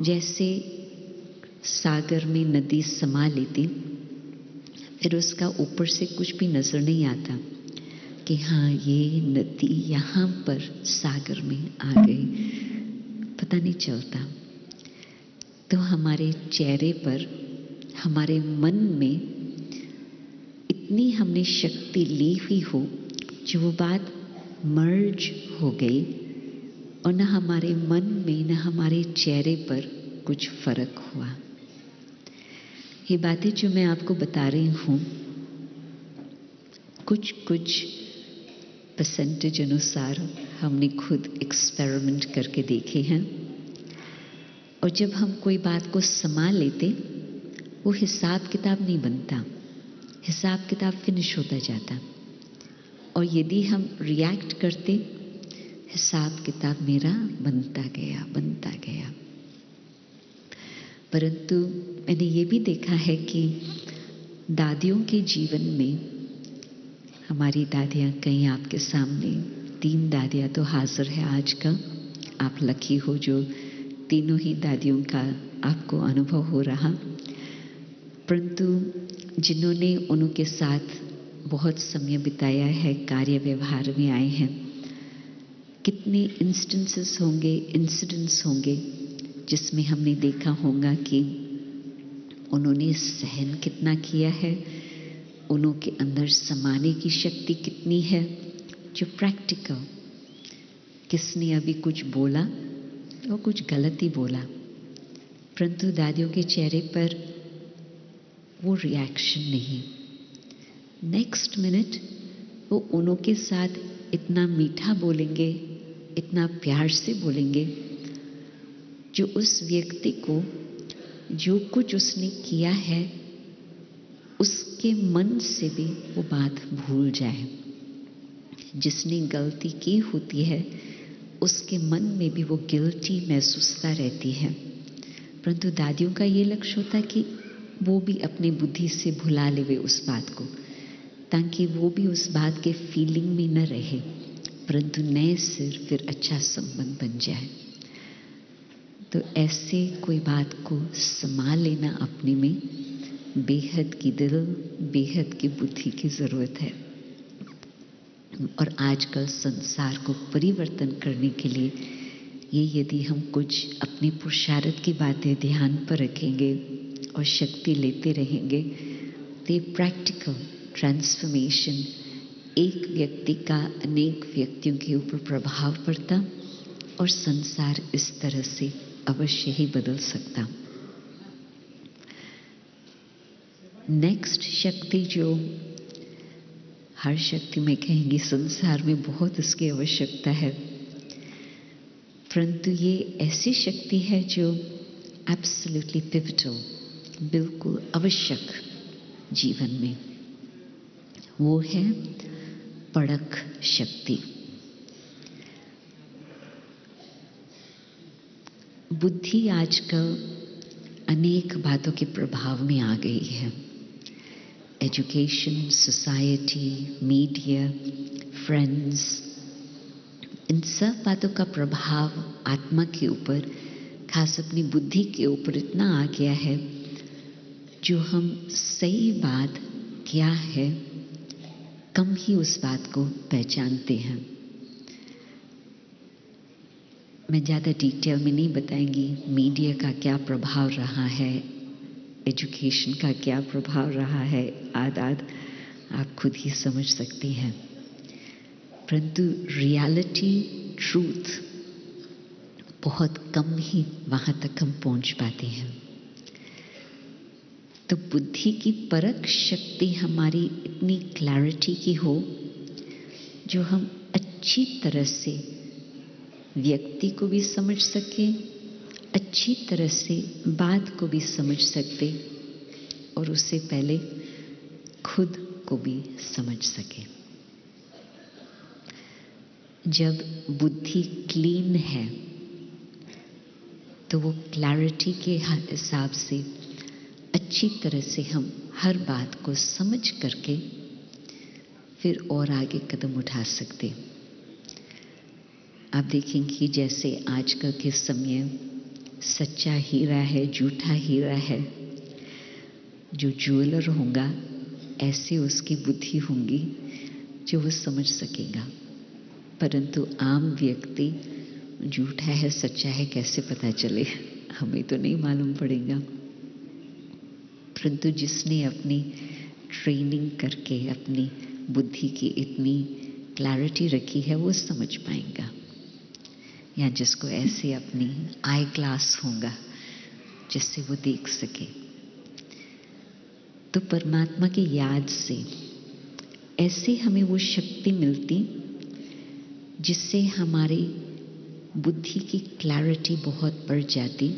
जैसे सागर में नदी समा लेती, फिर उसका ऊपर से कुछ भी नजर नहीं आता कि हाँ ये नदी यहाँ पर सागर में आ गई, पता नहीं चलता। तो हमारे चेहरे पर, हमारे मन में इतनी हमने शक्ति ली हुई हो जो वो बात मर्ज हो गई और न हमारे मन में न हमारे चेहरे पर कुछ फर्क हुआ। ये बातें जो मैं आपको बता रही हूँ कुछ परसेंटेज अनुसार हमने खुद एक्सपेरिमेंट करके देखे हैं। और जब हम कोई बात को समा लेते, वो हिसाब किताब नहीं बनता, हिसाब किताब फिनिश होता जाता। और यदि हम रिएक्ट करते, हिसाब किताब मेरा बनता गया। परंतु मैंने ये भी देखा है कि दादियों के जीवन में, हमारी दादियाँ कहीं आपके सामने, 3 दादियाँ तो हाजिर है आज का, आप लकी हो जो तीनों ही दादियों का आपको अनुभव हो रहा। परंतु जिन्होंने उनके साथ बहुत समय बिताया है, कार्य व्यवहार में आए हैं, कितने इंस्टेंसेस होंगे, इंसिडेंट्स होंगे जिसमें हमने देखा होगा कि उन्होंने सहन कितना किया है, उनके अंदर समाने की शक्ति कितनी है, जो प्रैक्टिकल। किसने अभी कुछ बोला और कुछ गलत ही बोला, परंतु दादियों के चेहरे पर वो रिएक्शन नहीं। नेक्स्ट मिनट वो उनके साथ इतना मीठा बोलेंगे, इतना प्यार से बोलेंगे, जो उस व्यक्ति को जो कुछ उसने किया है उसके मन से भी वो बात भूल जाए। जिसने गलती की होती है उसके मन में भी वो गिल्टी महसूसता रहती है, परंतु दादियों का ये लक्ष्य होता है कि वो भी अपनी बुद्धि से भुला लेवे उस बात को, ताकि वो भी उस बात के फीलिंग में न रहे, परंतु नए सिर फिर अच्छा संबंध बन जाए। तो ऐसे कोई बात को समा लेना अपने में बेहद की दिल, बेहद की बुद्धि की जरूरत है। और आजकल संसार को परिवर्तन करने के लिए ये यदि हम कुछ अपने पुरुषार्थ की बातें ध्यान पर रखेंगे और शक्ति लेते रहेंगे, तो प्रैक्टिकल ट्रांसफॉर्मेशन एक व्यक्ति का अनेक व्यक्तियों के ऊपर प्रभाव पड़ता और संसार इस तरह से अवश्य ही बदल सकता। नेक्स्ट शक्ति, जो हर शक्ति में कहेंगी संसार में बहुत इसकी आवश्यकता है, परंतु ये ऐसी शक्ति है जो एब्सोल्युटली पिवटल, बिल्कुल आवश्यक जीवन में, वो है परख शक्ति। बुद्धि आजकल अनेक बातों के प्रभाव में आ गई है। एजुकेशन, सोसाइटी, मीडिया, फ्रेंड्स, इन सब बातों का प्रभाव आत्मा के ऊपर, खास अपनी बुद्धि के ऊपर इतना आ गया है, जो हम सही बात क्या है कम ही उस बात को पहचानते हैं। मैं ज़्यादा डिटेल में नहीं बताएंगी मीडिया का क्या प्रभाव रहा है एजुकेशन का क्या प्रभाव रहा है, आद आप खुद ही समझ सकती हैं। परंतु रियलिटी, ट्रूथ, बहुत कम ही वहाँ तक हम पहुँच पाते हैं। तो बुद्धि की परख शक्ति हमारी इतनी क्लैरिटी की हो जो हम अच्छी तरह से व्यक्ति को भी समझ सके, अच्छी तरह से बात को भी समझ सकते और उससे पहले खुद को भी समझ सके। जब बुद्धि क्लीन है तो वो क्लैरिटी के हिसाब से अच्छी तरह से हम हर बात को समझ करके फिर और आगे कदम उठा सकते। आप देखेंगे जैसे आजकल के समय सच्चा हीरा है, झूठा हीरा है। जो ज्वेलर होगा ऐसे उसकी बुद्धि होगी जो वो समझ सकेगा, परंतु आम व्यक्ति झूठा है सच्चा है कैसे पता चले, हमें तो नहीं मालूम पड़ेगा। परंतु जिसने अपनी ट्रेनिंग करके अपनी बुद्धि की इतनी क्लैरिटी रखी है वो समझ पाएगा, या जिसको ऐसे अपनी आई ग्लास होगा जिससे वो देख सके। तो परमात्मा की याद से ऐसे हमें वो शक्ति मिलती जिससे हमारी बुद्धि की क्लैरिटी बहुत बढ़ जाती।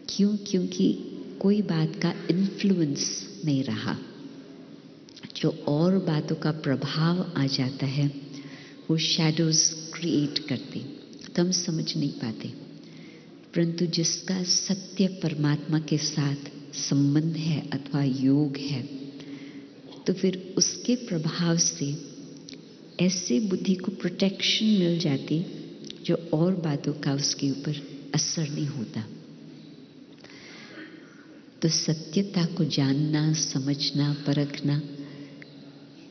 क्योंकि कोई बात का इन्फ्लुएंस नहीं रहा। जो और बातों का प्रभाव आ जाता है वो शैडोज क्रिएट करते, तो हम समझ नहीं पाते। परंतु जिसका सत्य परमात्मा के साथ संबंध है अथवा योग है, तो फिर उसके प्रभाव से ऐसे बुद्धि को प्रोटेक्शन मिल जाती जो और बातों का उसके ऊपर असर नहीं होता। तो सत्यता को जानना, समझना, परखना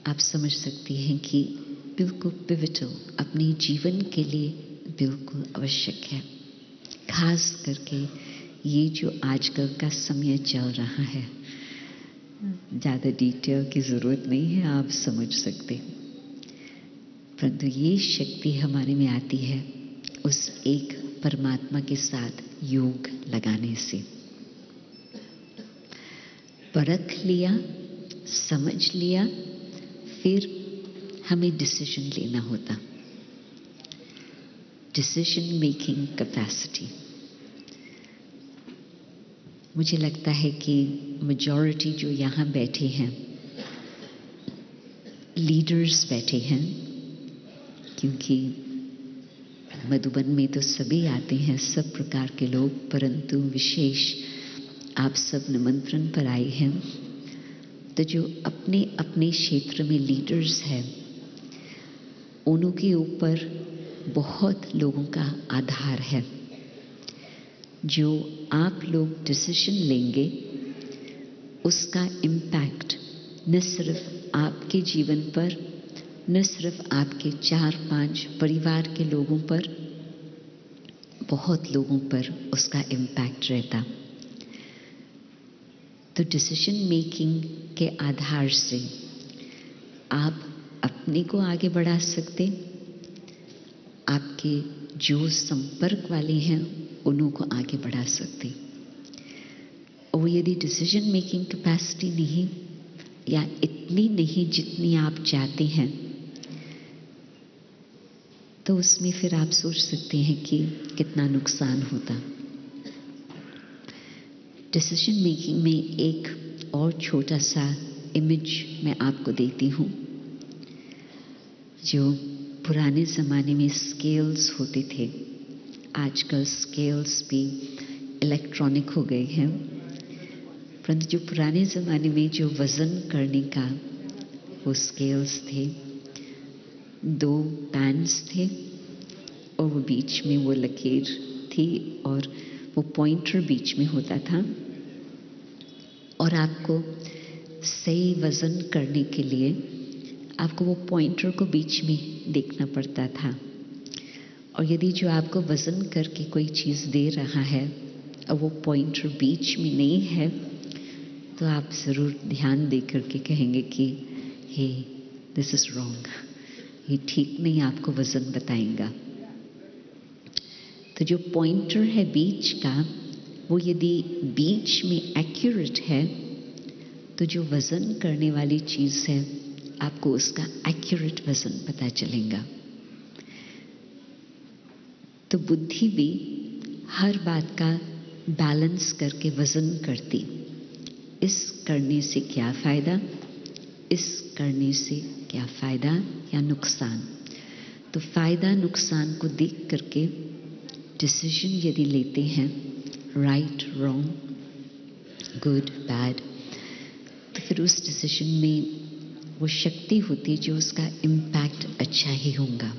आप समझ सकती हैं कि बिल्कुल पिवटल अपने जीवन के लिए बिल्कुल आवश्यक है। खास करके ये जो आजकल का समय चल रहा है, ज़्यादा डिटेल की ज़रूरत नहीं है, आप समझ सकते। परंतु ये शक्ति हमारे में आती है उस एक परमात्मा के साथ योग लगाने से। परख लिया, समझ लिया, फिर हमें डिसीजन लेना होता। Decision making capacity. मुझे लगता है कि मेजॉरिटी जो यहाँ बैठे हैं लीडर्स बैठे हैं, क्योंकि मधुबन में तो सभी आते हैं, सब प्रकार के लोग, परंतु विशेष आप सब निमंत्रण पर आए हैं। तो जो अपने अपने क्षेत्र में लीडर्स हैं उनके ऊपर बहुत लोगों का आधार है। जो आप लोग डिसीजन लेंगे उसका इम्पैक्ट न सिर्फ आपके जीवन पर, न सिर्फ आपके 4-5 परिवार के लोगों पर, बहुत लोगों पर उसका इम्पैक्ट रहता। तो डिसीजन मेकिंग के आधार से आप अपने को आगे बढ़ा सकते, आपके जो संपर्क वाले हैं उनको आगे बढ़ा सकते। और यदि डिसीजन मेकिंग कैपेसिटी नहीं या इतनी नहीं जितनी आप चाहते हैं, तो उसमें फिर आप सोच सकते हैं कि कितना नुकसान होता। डिसीजन मेकिंग में एक और छोटा सा इमेज मैं आपको देती हूँ। जो पुराने ज़माने में स्केल्स होते थे, आजकल स्केल्स भी इलेक्ट्रॉनिक हो गए हैं, परंतु जो पुराने ज़माने में जो वज़न करने का वो स्केल्स थे, 2 पैन्स थे और वो बीच में वो लकीर थी और वो पॉइंटर बीच में होता था, और आपको सही वज़न करने के लिए आपको वो पॉइंटर को बीच में देखना पड़ता था। और यदि जो आपको वज़न करके कोई चीज़ दे रहा है और वो पॉइंटर बीच में नहीं है, तो आप ज़रूर ध्यान दे करके कहेंगे कि हे दिस इज़ रॉन्ग, ये ठीक नहीं आपको वज़न बताएगा। तो जो पॉइंटर है बीच का, वो यदि बीच में एक्यूरेट है तो जो वज़न करने वाली चीज़ है आपको उसका एक्यूरेट वज़न पता चलेगा। तो बुद्धि भी हर बात का बैलेंस करके वज़न करती, इस करने से क्या फ़ायदा, इस करने से क्या फ़ायदा या नुकसान। तो फ़ायदा नुकसान को देख करके डिसीजन यदि लेते हैं, राइट रॉन्ग, गुड बैड, तो फिर उस डिसीजन में वो शक्ति होती है जो उसका इम्पैक्ट अच्छा ही होगा।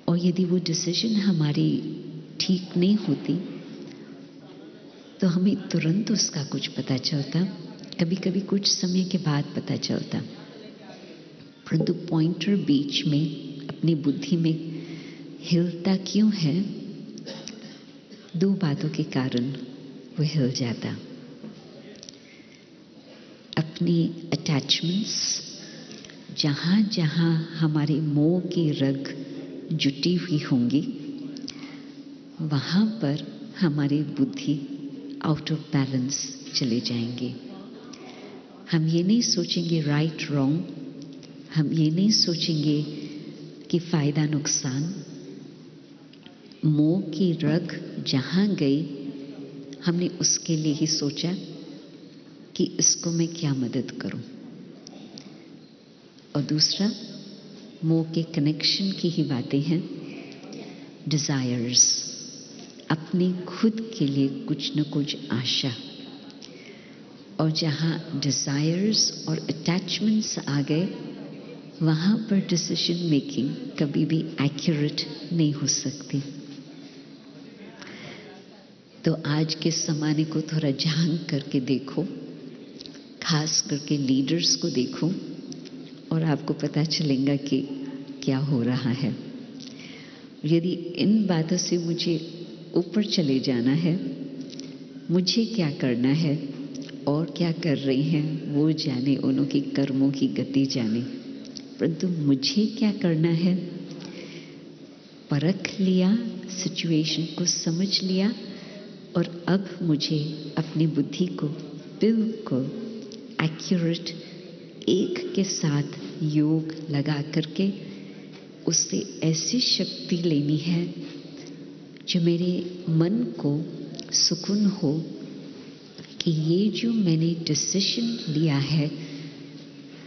और यदि वो डिसीजन हमारी ठीक नहीं होती तो हमें तुरंत उसका कुछ पता चलता, कभी कभी कुछ समय के बाद पता चलता, परंतु पॉइंटर बीच में अपनी बुद्धि में हिलता क्यों है? दो बातों के कारण वो हिल जाता। अपनी अटैचमेंट्स, जहाँ जहाँ हमारे मोह की रग जुटी हुई होंगी, वहाँ पर हमारी बुद्धि आउट ऑफ बैलेंस चले जाएंगे। हम ये नहीं सोचेंगे राइट रॉन्ग, हम ये नहीं सोचेंगे कि फ़ायदा नुकसान। मोह की रग जहाँ गई, हमने उसके लिए ही सोचा कि इसको मैं क्या मदद करूं। और दूसरा, मोह के कनेक्शन की ही बातें हैं। डिज़ायर्स, अपनी खुद के लिए कुछ न कुछ आशा, और जहाँ डिज़ायर्स और अटैचमेंट्स आ गए, वहाँ पर डिसीजन मेकिंग कभी भी एक्यूरेट नहीं हो सकती। तो आज के ज़माने को थोड़ा झांक करके देखो, खास करके लीडर्स को देखो, और आपको पता चलेगा कि क्या हो रहा है। यदि इन बातों से मुझे ऊपर चले जाना है, मुझे क्या करना है और क्या कर रही हैं वो जाने, उन्हों की कर्मों की गति जाने, परंतु मुझे क्या करना है, परख लिया, सिचुएशन को समझ लिया, और अब मुझे अपनी बुद्धि को बिल्कुल एक्यूरेट एक के साथ योग लगा करके उससे ऐसी शक्ति लेनी है जो मेरे मन को सुकून हो कि ये जो मैंने डिसीजन लिया है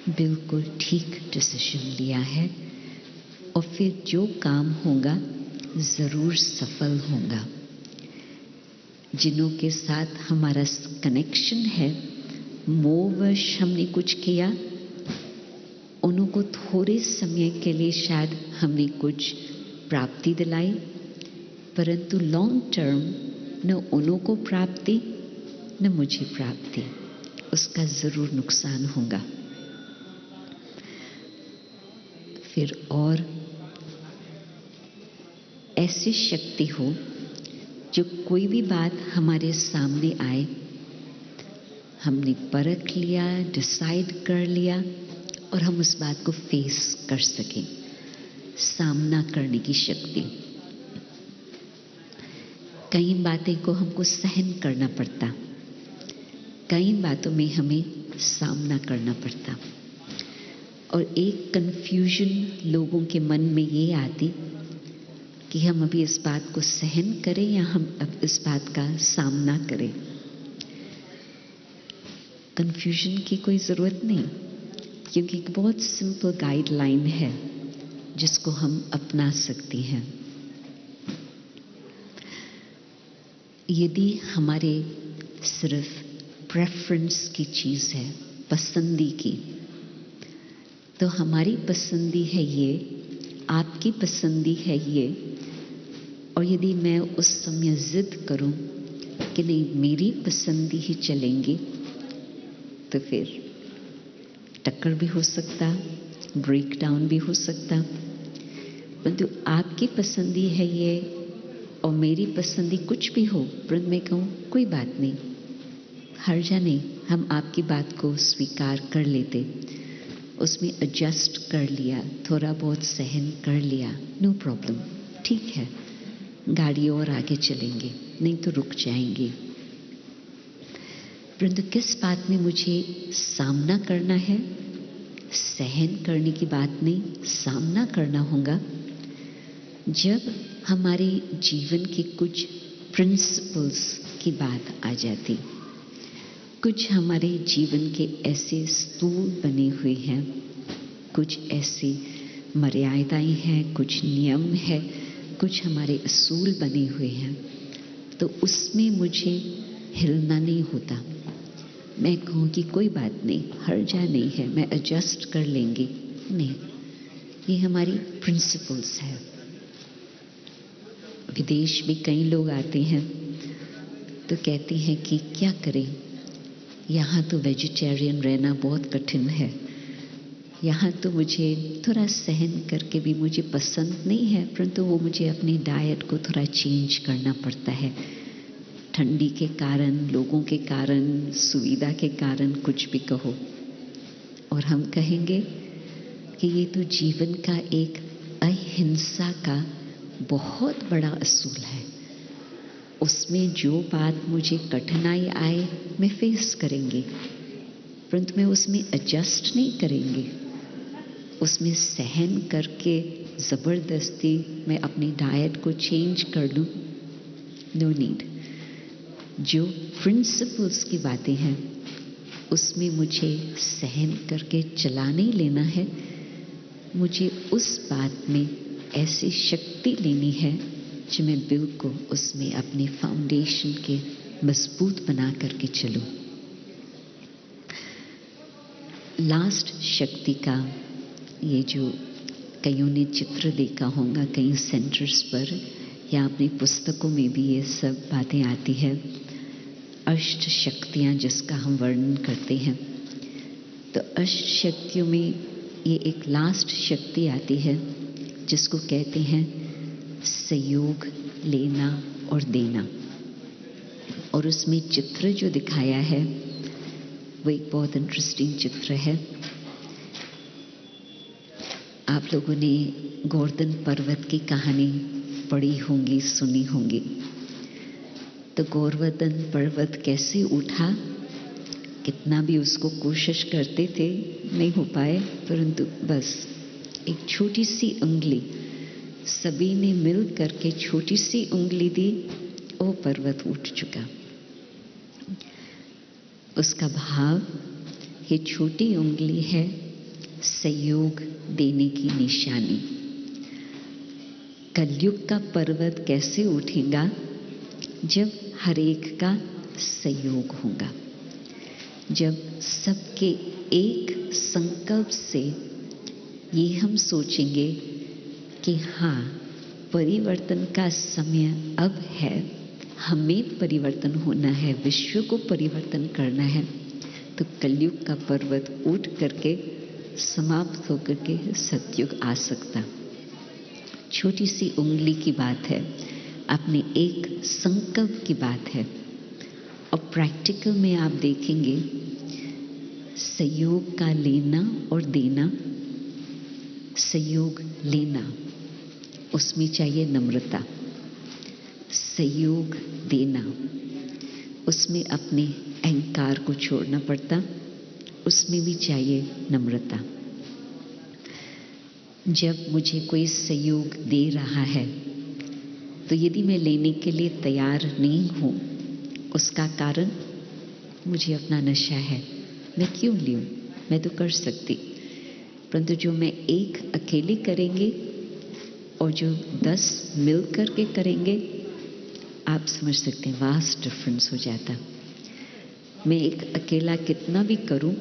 बिल्कुल ठीक डिसीजन लिया है, और फिर जो काम होगा ज़रूर सफल होगा। जिनों के साथ हमारा कनेक्शन है, मोहवश हमने कुछ किया, उन्हों को थोड़े समय के लिए शायद हमने कुछ प्राप्ति दिलाई, परंतु लॉन्ग टर्म न उन्हों को प्राप्ति न मुझे प्राप्ति, उसका ज़रूर नुकसान होगा। फिर और ऐसी शक्ति हो जो कोई भी बात हमारे सामने आए, हमने परख लिया, डिसाइड कर लिया, और हम उस बात को फेस कर सकें, सामना करने की शक्ति। कई बातें को हमको सहन करना पड़ता, कई बातों में हमें सामना करना पड़ता, और एक कंफ्यूजन लोगों के मन में ये आती कि हम अभी इस बात को सहन करें या हम अब इस बात का सामना करें। कंफ्यूजन की कोई ज़रूरत नहीं, क्योंकि एक बहुत सिंपल गाइडलाइन है जिसको हम अपना सकते हैं। यदि हमारे सिर्फ प्रेफरेंस की चीज़ है, पसंदी की, तो हमारी पसंदी है ये, आपकी पसंदी है ये, और यदि मैं उस समय जिद करूं कि नहीं मेरी पसंदी ही चलेंगी, तो फिर टक्कर भी हो सकता, ब्रेक डाउन भी हो सकता। परंतु आपकी पसंदी है ये, और मेरी पसंदी कुछ भी हो, परंतु मैं कहूँ कोई बात नहीं, हर्जा नहीं, हम आपकी बात को स्वीकार कर लेते, उसमें एडजस्ट कर लिया, थोड़ा बहुत सहन कर लिया, नो प्रॉब्लम, ठीक है, गाड़ी और आगे चलेंगे, नहीं तो रुक जाएंगे। परंतु किस बात में मुझे सामना करना है? सहन करने की बात नहीं, सामना करना होगा जब हमारे जीवन के कुछ प्रिंसिपल्स की बात आ जाती। कुछ हमारे जीवन के ऐसे स्तूल बने हुए हैं, कुछ ऐसी मर्यादाएं हैं, कुछ नियम है, कुछ हमारे असूल बने हुए हैं, तो उसमें मुझे हिलना नहीं होता। मैं कहूँ कि कोई बात नहीं, हर्जा नहीं है, मैं एडजस्ट कर लेंगे, नहीं, ये हमारी प्रिंसिपल्स है। विदेश में कई लोग आते हैं तो कहते हैं कि क्या करें, यहाँ तो वेजिटेरियन रहना बहुत कठिन है, यहाँ तो मुझे थोड़ा सहन करके भी मुझे पसंद नहीं है, परंतु वो मुझे अपनी डाइट को थोड़ा चेंज करना पड़ता है, ठंडी के कारण, लोगों के कारण, सुविधा के कारण, कुछ भी कहो। और हम कहेंगे कि ये तो जीवन का एक अहिंसा का बहुत बड़ा असूल है, उसमें जो बात मुझे कठिनाई आए मैं फेस करेंगे, परंतु मैं उसमें एडजस्ट नहीं करेंगे, उसमें सहन करके ज़बरदस्ती मैं अपनी डाइट को चेंज कर लूँ, नो नीड। जो प्रिंसिपल्स की बातें हैं उसमें मुझे सहन करके चला नहीं लेना है, मुझे उस बात में ऐसी शक्ति लेनी है जो मैं बिल्कुल उसमें अपने फाउंडेशन के मजबूत बना करके चलूं। लास्ट शक्ति का ये जो कईयों ने चित्र देखा होगा कई सेंटर्स पर या अपनी पुस्तकों में भी ये सब बातें आती है, अष्ट शक्तियाँ जिसका हम वर्णन करते हैं। तो अष्ट शक्तियों में ये एक लास्ट शक्ति आती है जिसको कहते हैं सहयोग लेना और देना। और उसमें चित्र जो दिखाया है वो एक बहुत इंटरेस्टिंग चित्र है। आप लोगों ने गोवर्धन पर्वत की कहानी पढ़ी होंगी, सुनी होंगी। तो गोवर्धन पर्वत कैसे उठा, कितना भी उसको कोशिश करते थे नहीं हो पाए, परंतु बस एक छोटी सी उंगली, सभी ने मिल करके छोटी सी उंगली दी, वो पर्वत उठ चुका। उसका भाव, ये छोटी उंगली है सहयोग देने की निशानी। कलयुग का पर्वत कैसे उठेगा? जब हर एक का सहयोग होगा, जब सबके एक संकल्प से ये हम सोचेंगे कि हाँ, परिवर्तन का समय अब है, हमें परिवर्तन होना है, विश्व को परिवर्तन करना है, तो कलयुग का पर्वत उठ करके समाप्त होकर के सतयुग आ सकता। छोटी सी उंगली की बात है, अपने एक संकल्प की बात है। और प्रैक्टिकल में आप देखेंगे सहयोग का लेना और देना। सहयोग लेना, उसमें चाहिए नम्रता। सहयोग देना, उसमें अपने अहंकार को छोड़ना पड़ता, उसमें भी चाहिए नम्रता। जब मुझे कोई सहयोग दे रहा है तो यदि मैं लेने के लिए तैयार नहीं हूँ, उसका कारण मुझे अपना नशा है, मैं क्यों लूँ, मैं तो कर सकती। परंतु जो मैं एक अकेले करेंगे और जो 10 मिल करके करेंगे, आप समझ सकते हैं वास्ट डिफरेंस हो जाता। मैं एक अकेला कितना भी करूं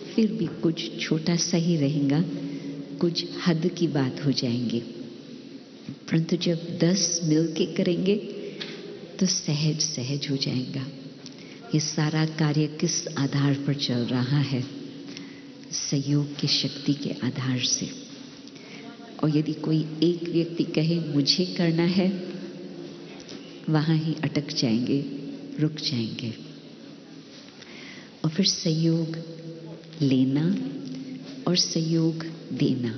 फिर भी कुछ छोटा सा ही रहेगा, कुछ हद की बात हो जाएंगी। परंतु जब 10 मिल के करेंगे तो सहज सहज हो जाएगा। ये सारा कार्य किस आधार पर चल रहा है? सहयोग की शक्ति के आधार से। और यदि कोई एक व्यक्ति कहे मुझे करना है, वहाँ ही अटक जाएंगे, रुक जाएंगे। और फिर सहयोग लेना और सहयोग देना।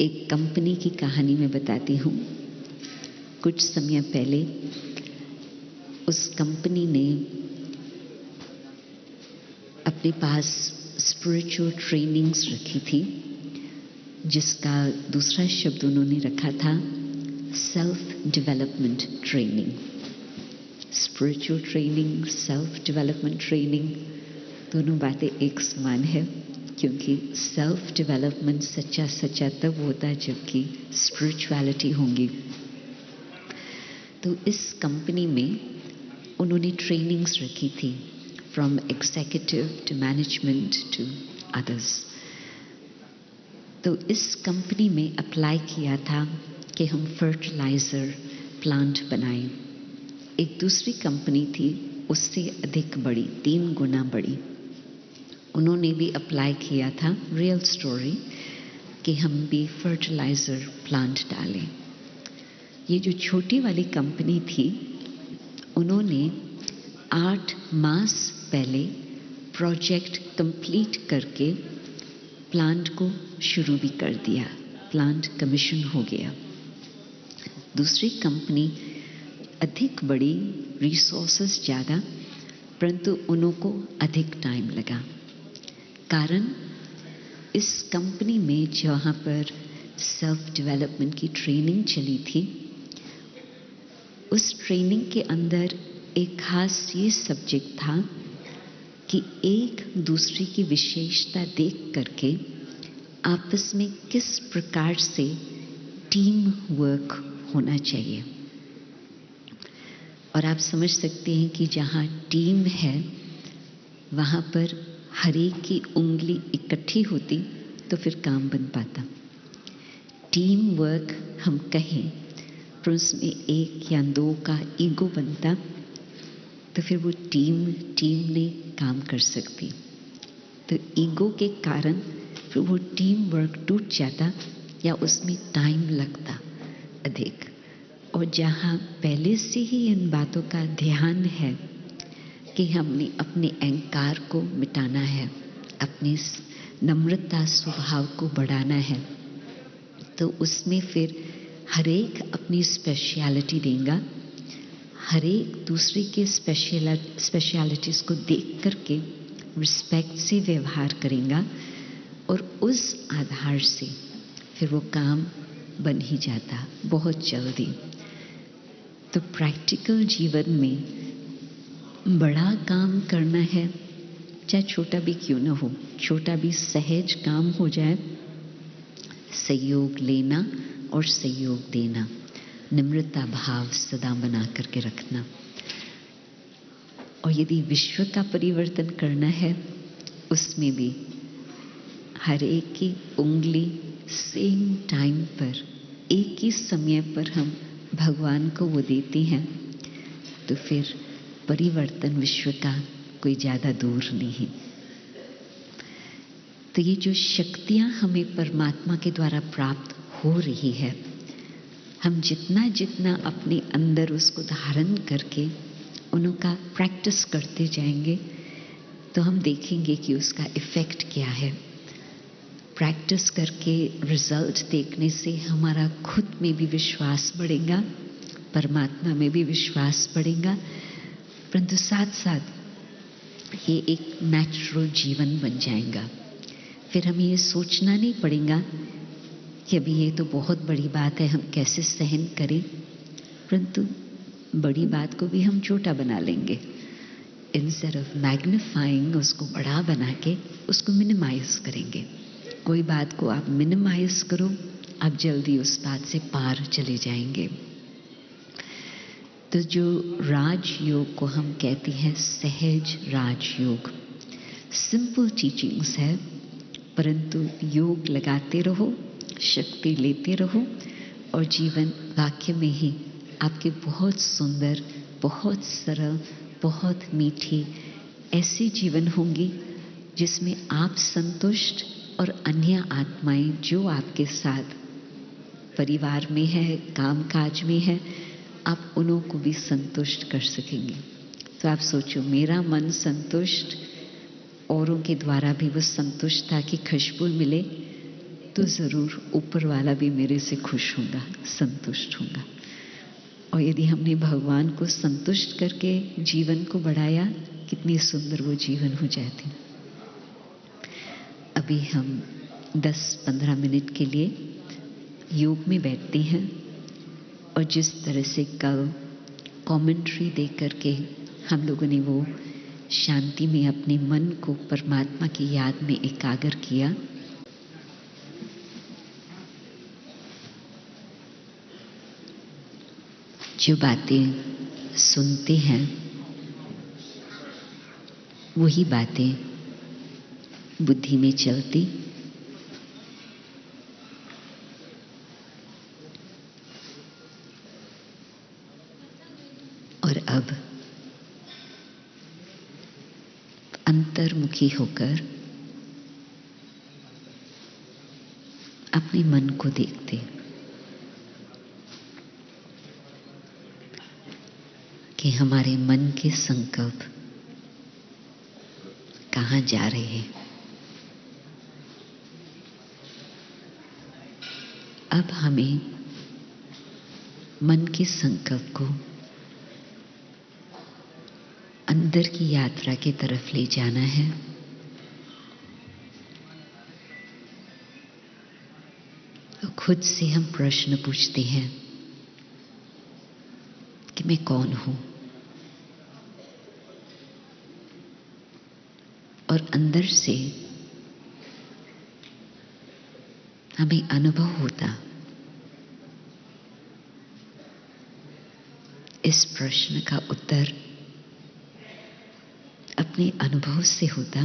एक कंपनी की कहानी मैं बताती हूँ। कुछ समय पहले उस कंपनी ने अपने पास स्पिरिचुअल ट्रेनिंग्स रखी थी, जिसका दूसरा शब्द उन्होंने रखा था self development training. Spiritual training, self development training, दोनों बातें एक समान है, क्योंकि सेल्फ डेवलपमेंट सच्चा सच्चा तब होता है जबकि स्पिरिचुअलिटी होंगी। तो इस कंपनी में उन्होंने ट्रेनिंग्स रखी थी, from executive to management to others. तो इस कंपनी में अप्लाई किया था कि हम फर्टिलाइजर प्लांट बनाएं। एक दूसरी कंपनी थी उससे अधिक बड़ी, 3 गुना बड़ी, उन्होंने भी अप्लाई किया था, रियल स्टोरी, कि हम भी फर्टिलाइजर प्लांट डालें। ये जो छोटी वाली कंपनी थी, उन्होंने 8 मास पहले प्रोजेक्ट कंप्लीट करके प्लांट को शुरू भी कर दिया, प्लांट कमीशन हो गया। दूसरी कंपनी अधिक बड़ी, रिसोर्सेस ज़्यादा, परंतु उनको अधिक टाइम लगा। कारण इस कंपनी में जहाँ पर सेल्फ डेवलपमेंट की ट्रेनिंग चली थी, उस ट्रेनिंग के अंदर एक खास ये सब्जेक्ट था कि एक दूसरे की विशेषता देख करके आपस में किस प्रकार से टीम वर्क होना चाहिए। और आप समझ सकते हैं कि जहाँ टीम है वहाँ पर हर एक की उंगली इकट्ठी होती तो फिर काम बन पाता। टीम वर्क हम कहें पर उसमें 1 या 2 का ईगो बनता तो फिर वो टीम नहीं काम कर सकती। तो ईगो के कारण फिर वो टीम वर्क टूट जाता या उसमें टाइम लगता अधिक। और जहाँ पहले से ही इन बातों का ध्यान है कि हमने अपने अहंकार को मिटाना है, अपनी नम्रता स्वभाव को बढ़ाना है, तो उसमें फिर हर एक अपनी स्पेशलिटी देगा, हर एक दूसरे के स्पेशलिटीज़ को देख करके रिस्पेक्ट से व्यवहार करेगा और उस आधार से फिर वो काम बन ही जाता बहुत जल्दी। तो प्रैक्टिकल जीवन में बड़ा काम करना है, चाहे छोटा भी क्यों ना हो, छोटा भी सहज काम हो जाए, सहयोग लेना और सहयोग देना, निम्रता भाव सदा बना करके रखना। और यदि विश्व का परिवर्तन करना है, उसमें भी हर एक की उंगली सेम टाइम पर, एक ही समय पर हम भगवान को वो देते हैं, तो फिर परिवर्तन विश्व का कोई ज़्यादा दूर नहीं है। तो ये जो शक्तियाँ हमें परमात्मा के द्वारा प्राप्त हो रही है, हम जितना जितना अपने अंदर उसको धारण करके उनका प्रैक्टिस करते जाएंगे तो हम देखेंगे कि उसका इफ़ेक्ट क्या है। प्रैक्टिस करके रिजल्ट देखने से हमारा खुद में भी विश्वास बढ़ेगा, परमात्मा में भी विश्वास बढ़ेगा, परंतु साथ साथ ये एक नेचुरल जीवन बन जाएगा। फिर हमें ये सोचना नहीं पड़ेगा कि अभी ये तो बहुत बड़ी बात है, हम कैसे सहन करें, परंतु बड़ी बात को भी हम छोटा बना लेंगे। इंस्टेड ऑफ मैग्नीफाइंग, उसको बड़ा बना के उसको मिनिमाइज करेंगे। कोई बात को आप मिनिमाइज करो, आप जल्दी उस बात से पार चले जाएंगे। तो जो राजयोग को हम कहते हैं सहज राजयोग, सिंपल टीचिंग्स है, परंतु योग लगाते रहो, शक्ति लेते रहो और जीवन वाक्य में ही आपके बहुत सुंदर, बहुत सरल, बहुत मीठी ऐसी जीवन होंगी जिसमें आप संतुष्ट और अन्य आत्माएं जो आपके साथ परिवार में है, काम काज में है, आप उन्हों को भी संतुष्ट कर सकेंगे। तो आप सोचो, मेरा मन संतुष्ट, औरों के द्वारा भी वो संतुष्टता की खुशबू मिले, तो ज़रूर ऊपर वाला भी मेरे से खुश होगा, संतुष्ट होगा। और यदि हमने भगवान को संतुष्ट करके जीवन को बढ़ाया, कितनी सुंदर वो जीवन हो जाती। अभी हम 10-15 मिनट के लिए योग में बैठते हैं, और जिस तरह से कल कमेंट्री दे करके हम लोगों ने वो शांति में अपने मन को परमात्मा की याद में एकाग्र किया, जो बातें सुनते हैं वही बातें बुद्धि में चलती, और अब अंतर्मुखी होकर अपने मन को देखते कि हमारे मन के संकल्प कहाँ जा रहे हैं। अब हमें मन के संकल्प को अंदर की यात्रा की तरफ ले जाना है। तो खुद से हम प्रश्न पूछते हैं कि मैं कौन हूं, और अंदर से हमें अनुभव होता, इस प्रश्न का उत्तर अपने अनुभव से होता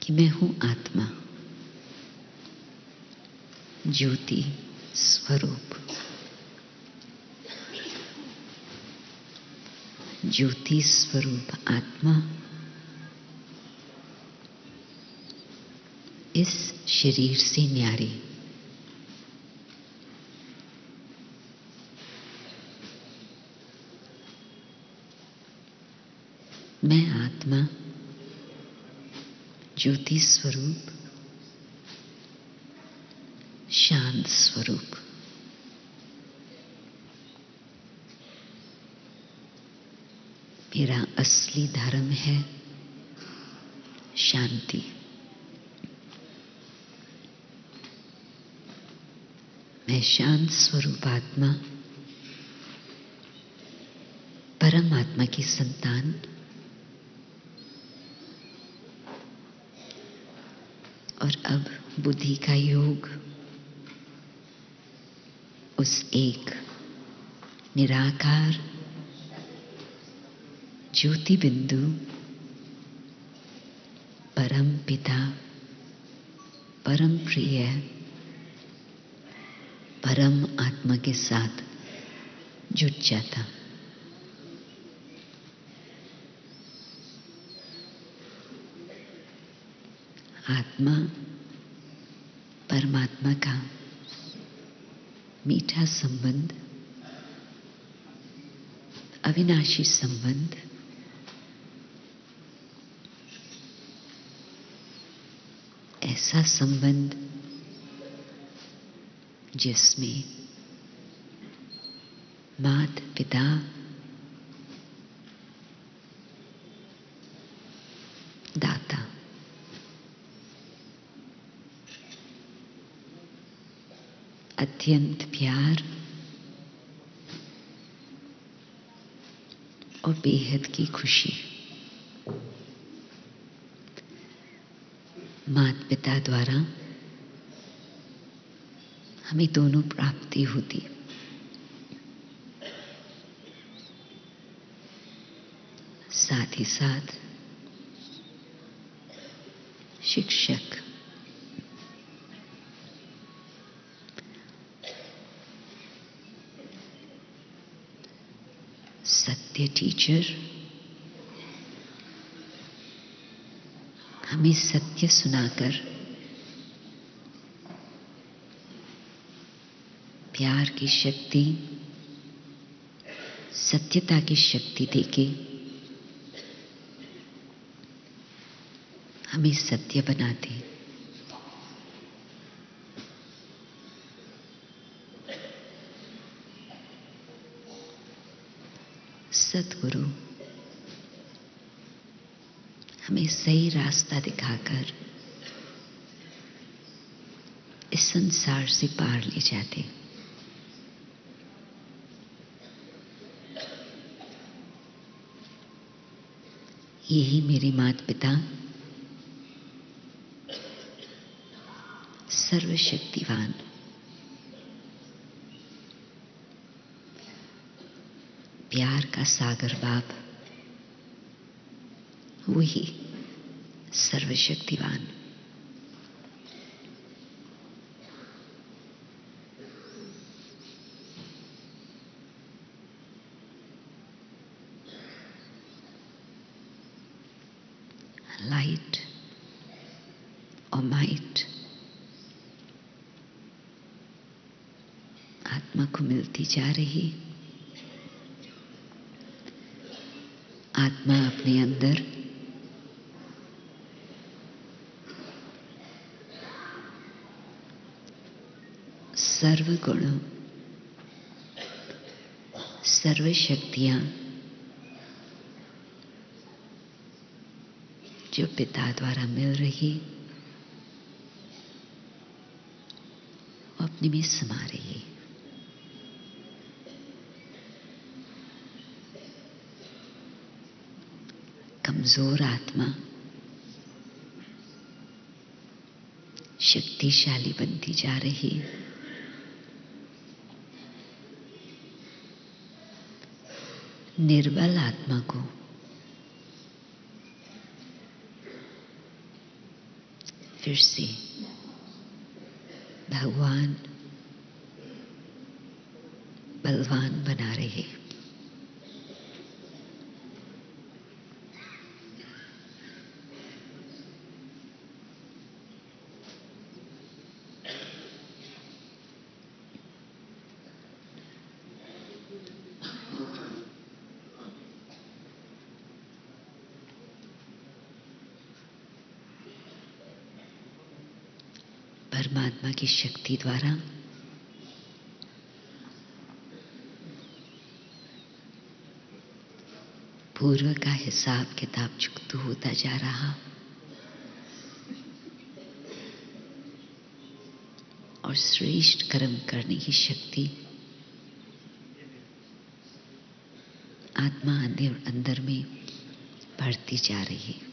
कि मैं हूं आत्मा, ज्योति स्वरूप। ज्योति स्वरूप आत्मा इस शरीर से न्यारी, मैं आत्मा ज्योति स्वरूप, शांत स्वरूप। मेरा असली धर्म है शांति। मैं शांत स्वरूप आत्मा, परमात्मा की संतान, और अब बुद्धि का योग उस एक निराकार ज्योति बिंदु परम पिता, परम प्रिय, परम आत्मा के साथ जुट जाता। आत्मा परमात्मा का मीठा संबंध, अविनाशी संबंध, ऐसा संबंध जिसमें माता पिता, दाता, अत्यंत प्यार और बेहद की खुशी, माता पिता द्वारा हमें दोनों प्राप्ति होती। साथ ही साथ शिक्षक, सत्य टीचर हमें सत्य सुनाकर प्यार की शक्ति, सत्यता की शक्ति देके हमें सत्य बनाते। सद्गुरु हमें सही रास्ता दिखाकर इस संसार से पार ले जाते। यही मेरे माता पिता सर्वशक्तिवान प्यार का सागर बाप, वही सर्वशक्तिवान। लाइट और माइट आत्मा को मिलती जा रही। आत्मा अपने अंदर सर्वगुण, सर्व शक्तियां जो पिता द्वारा मिल रही, वो अपने में समा रही। कमजोर आत्मा शक्तिशाली बनती जा रही। निर्बल आत्मा को फिर से भगवान बलवान बना रहे। परमात्मा की शक्ति द्वारा पूर्व का हिसाब किताब चुकता होता जा रहा और श्रेष्ठ कर्म करने की शक्ति आत्मा अंदर में बढ़ती जा रही है।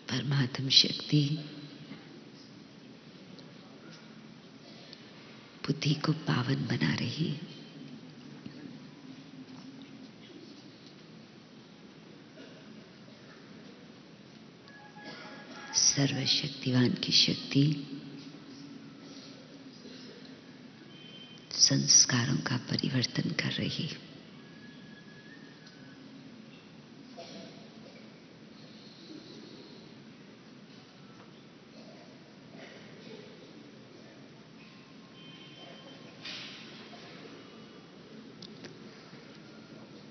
परमात्म शक्ति बुद्धि को पावन बना रही है। सर्वशक्तिवान की शक्ति संस्कारों का परिवर्तन कर रही है।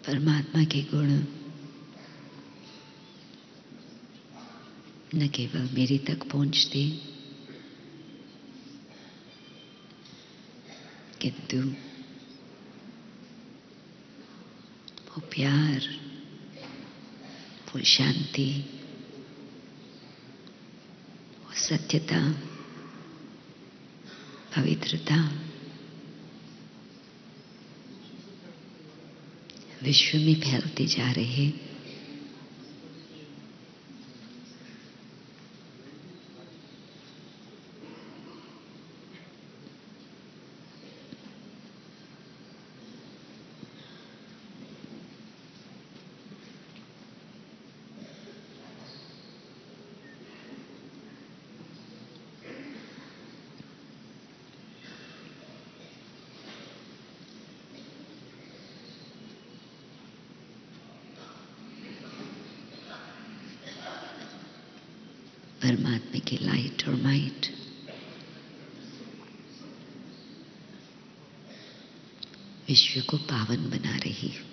परमात्मा के गुण न केवल मेरे तक पहुंचते, किंतु वो प्यार, वो शांति, वो सत्यता, पवित्रता विश्व में फैलते जा रहे हैं। परमात्मा की लाइट और माइट विश्व को पावन बना रही है।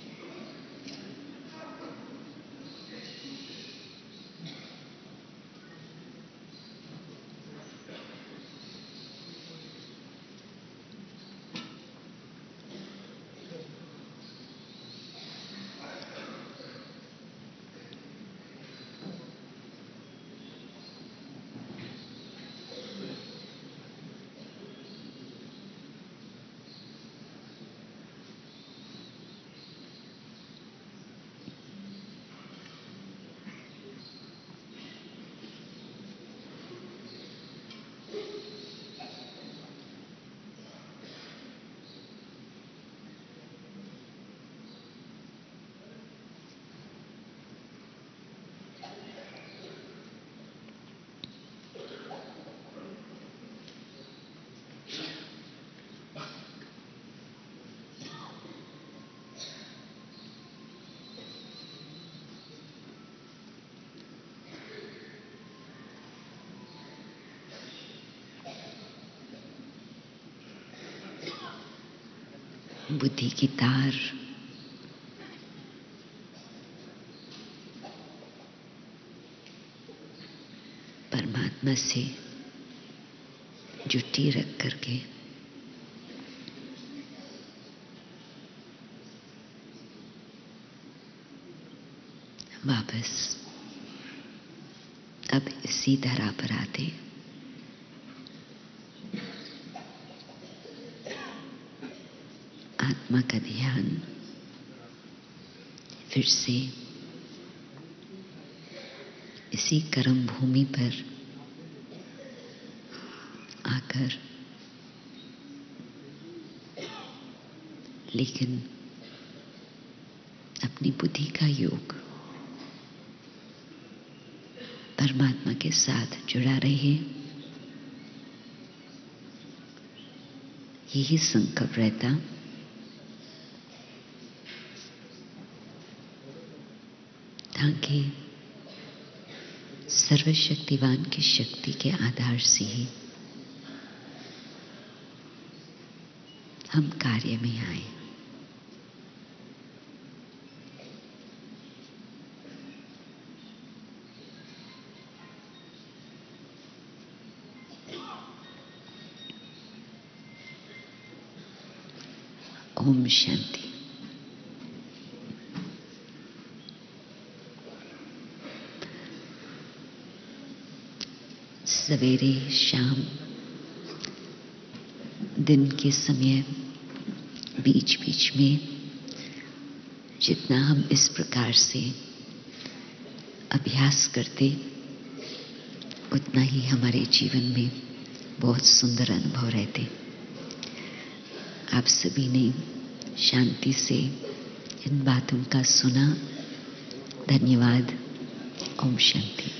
बुद्धि की तार परमात्मा से जुटी रख करके वापस अब इसी धरा पर आते आत्मा का ध्यान फिर से इसी कर्म भूमि पर आकर, लेकिन अपनी बुद्धि का योग परमात्मा के साथ जुड़ा रहे। यही संकल्प रहता ताकि सर्वशक्तिवान की शक्ति के आधार से ही हम कार्य में आए। ओम शांति। सवेरे शाम दिन के समय बीच बीच में जितना हम इस प्रकार से अभ्यास करते उतना ही हमारे जीवन में बहुत सुंदर अनुभव रहते। आप सभी ने शांति से इन बातों का सुना। धन्यवाद। ओम शांति।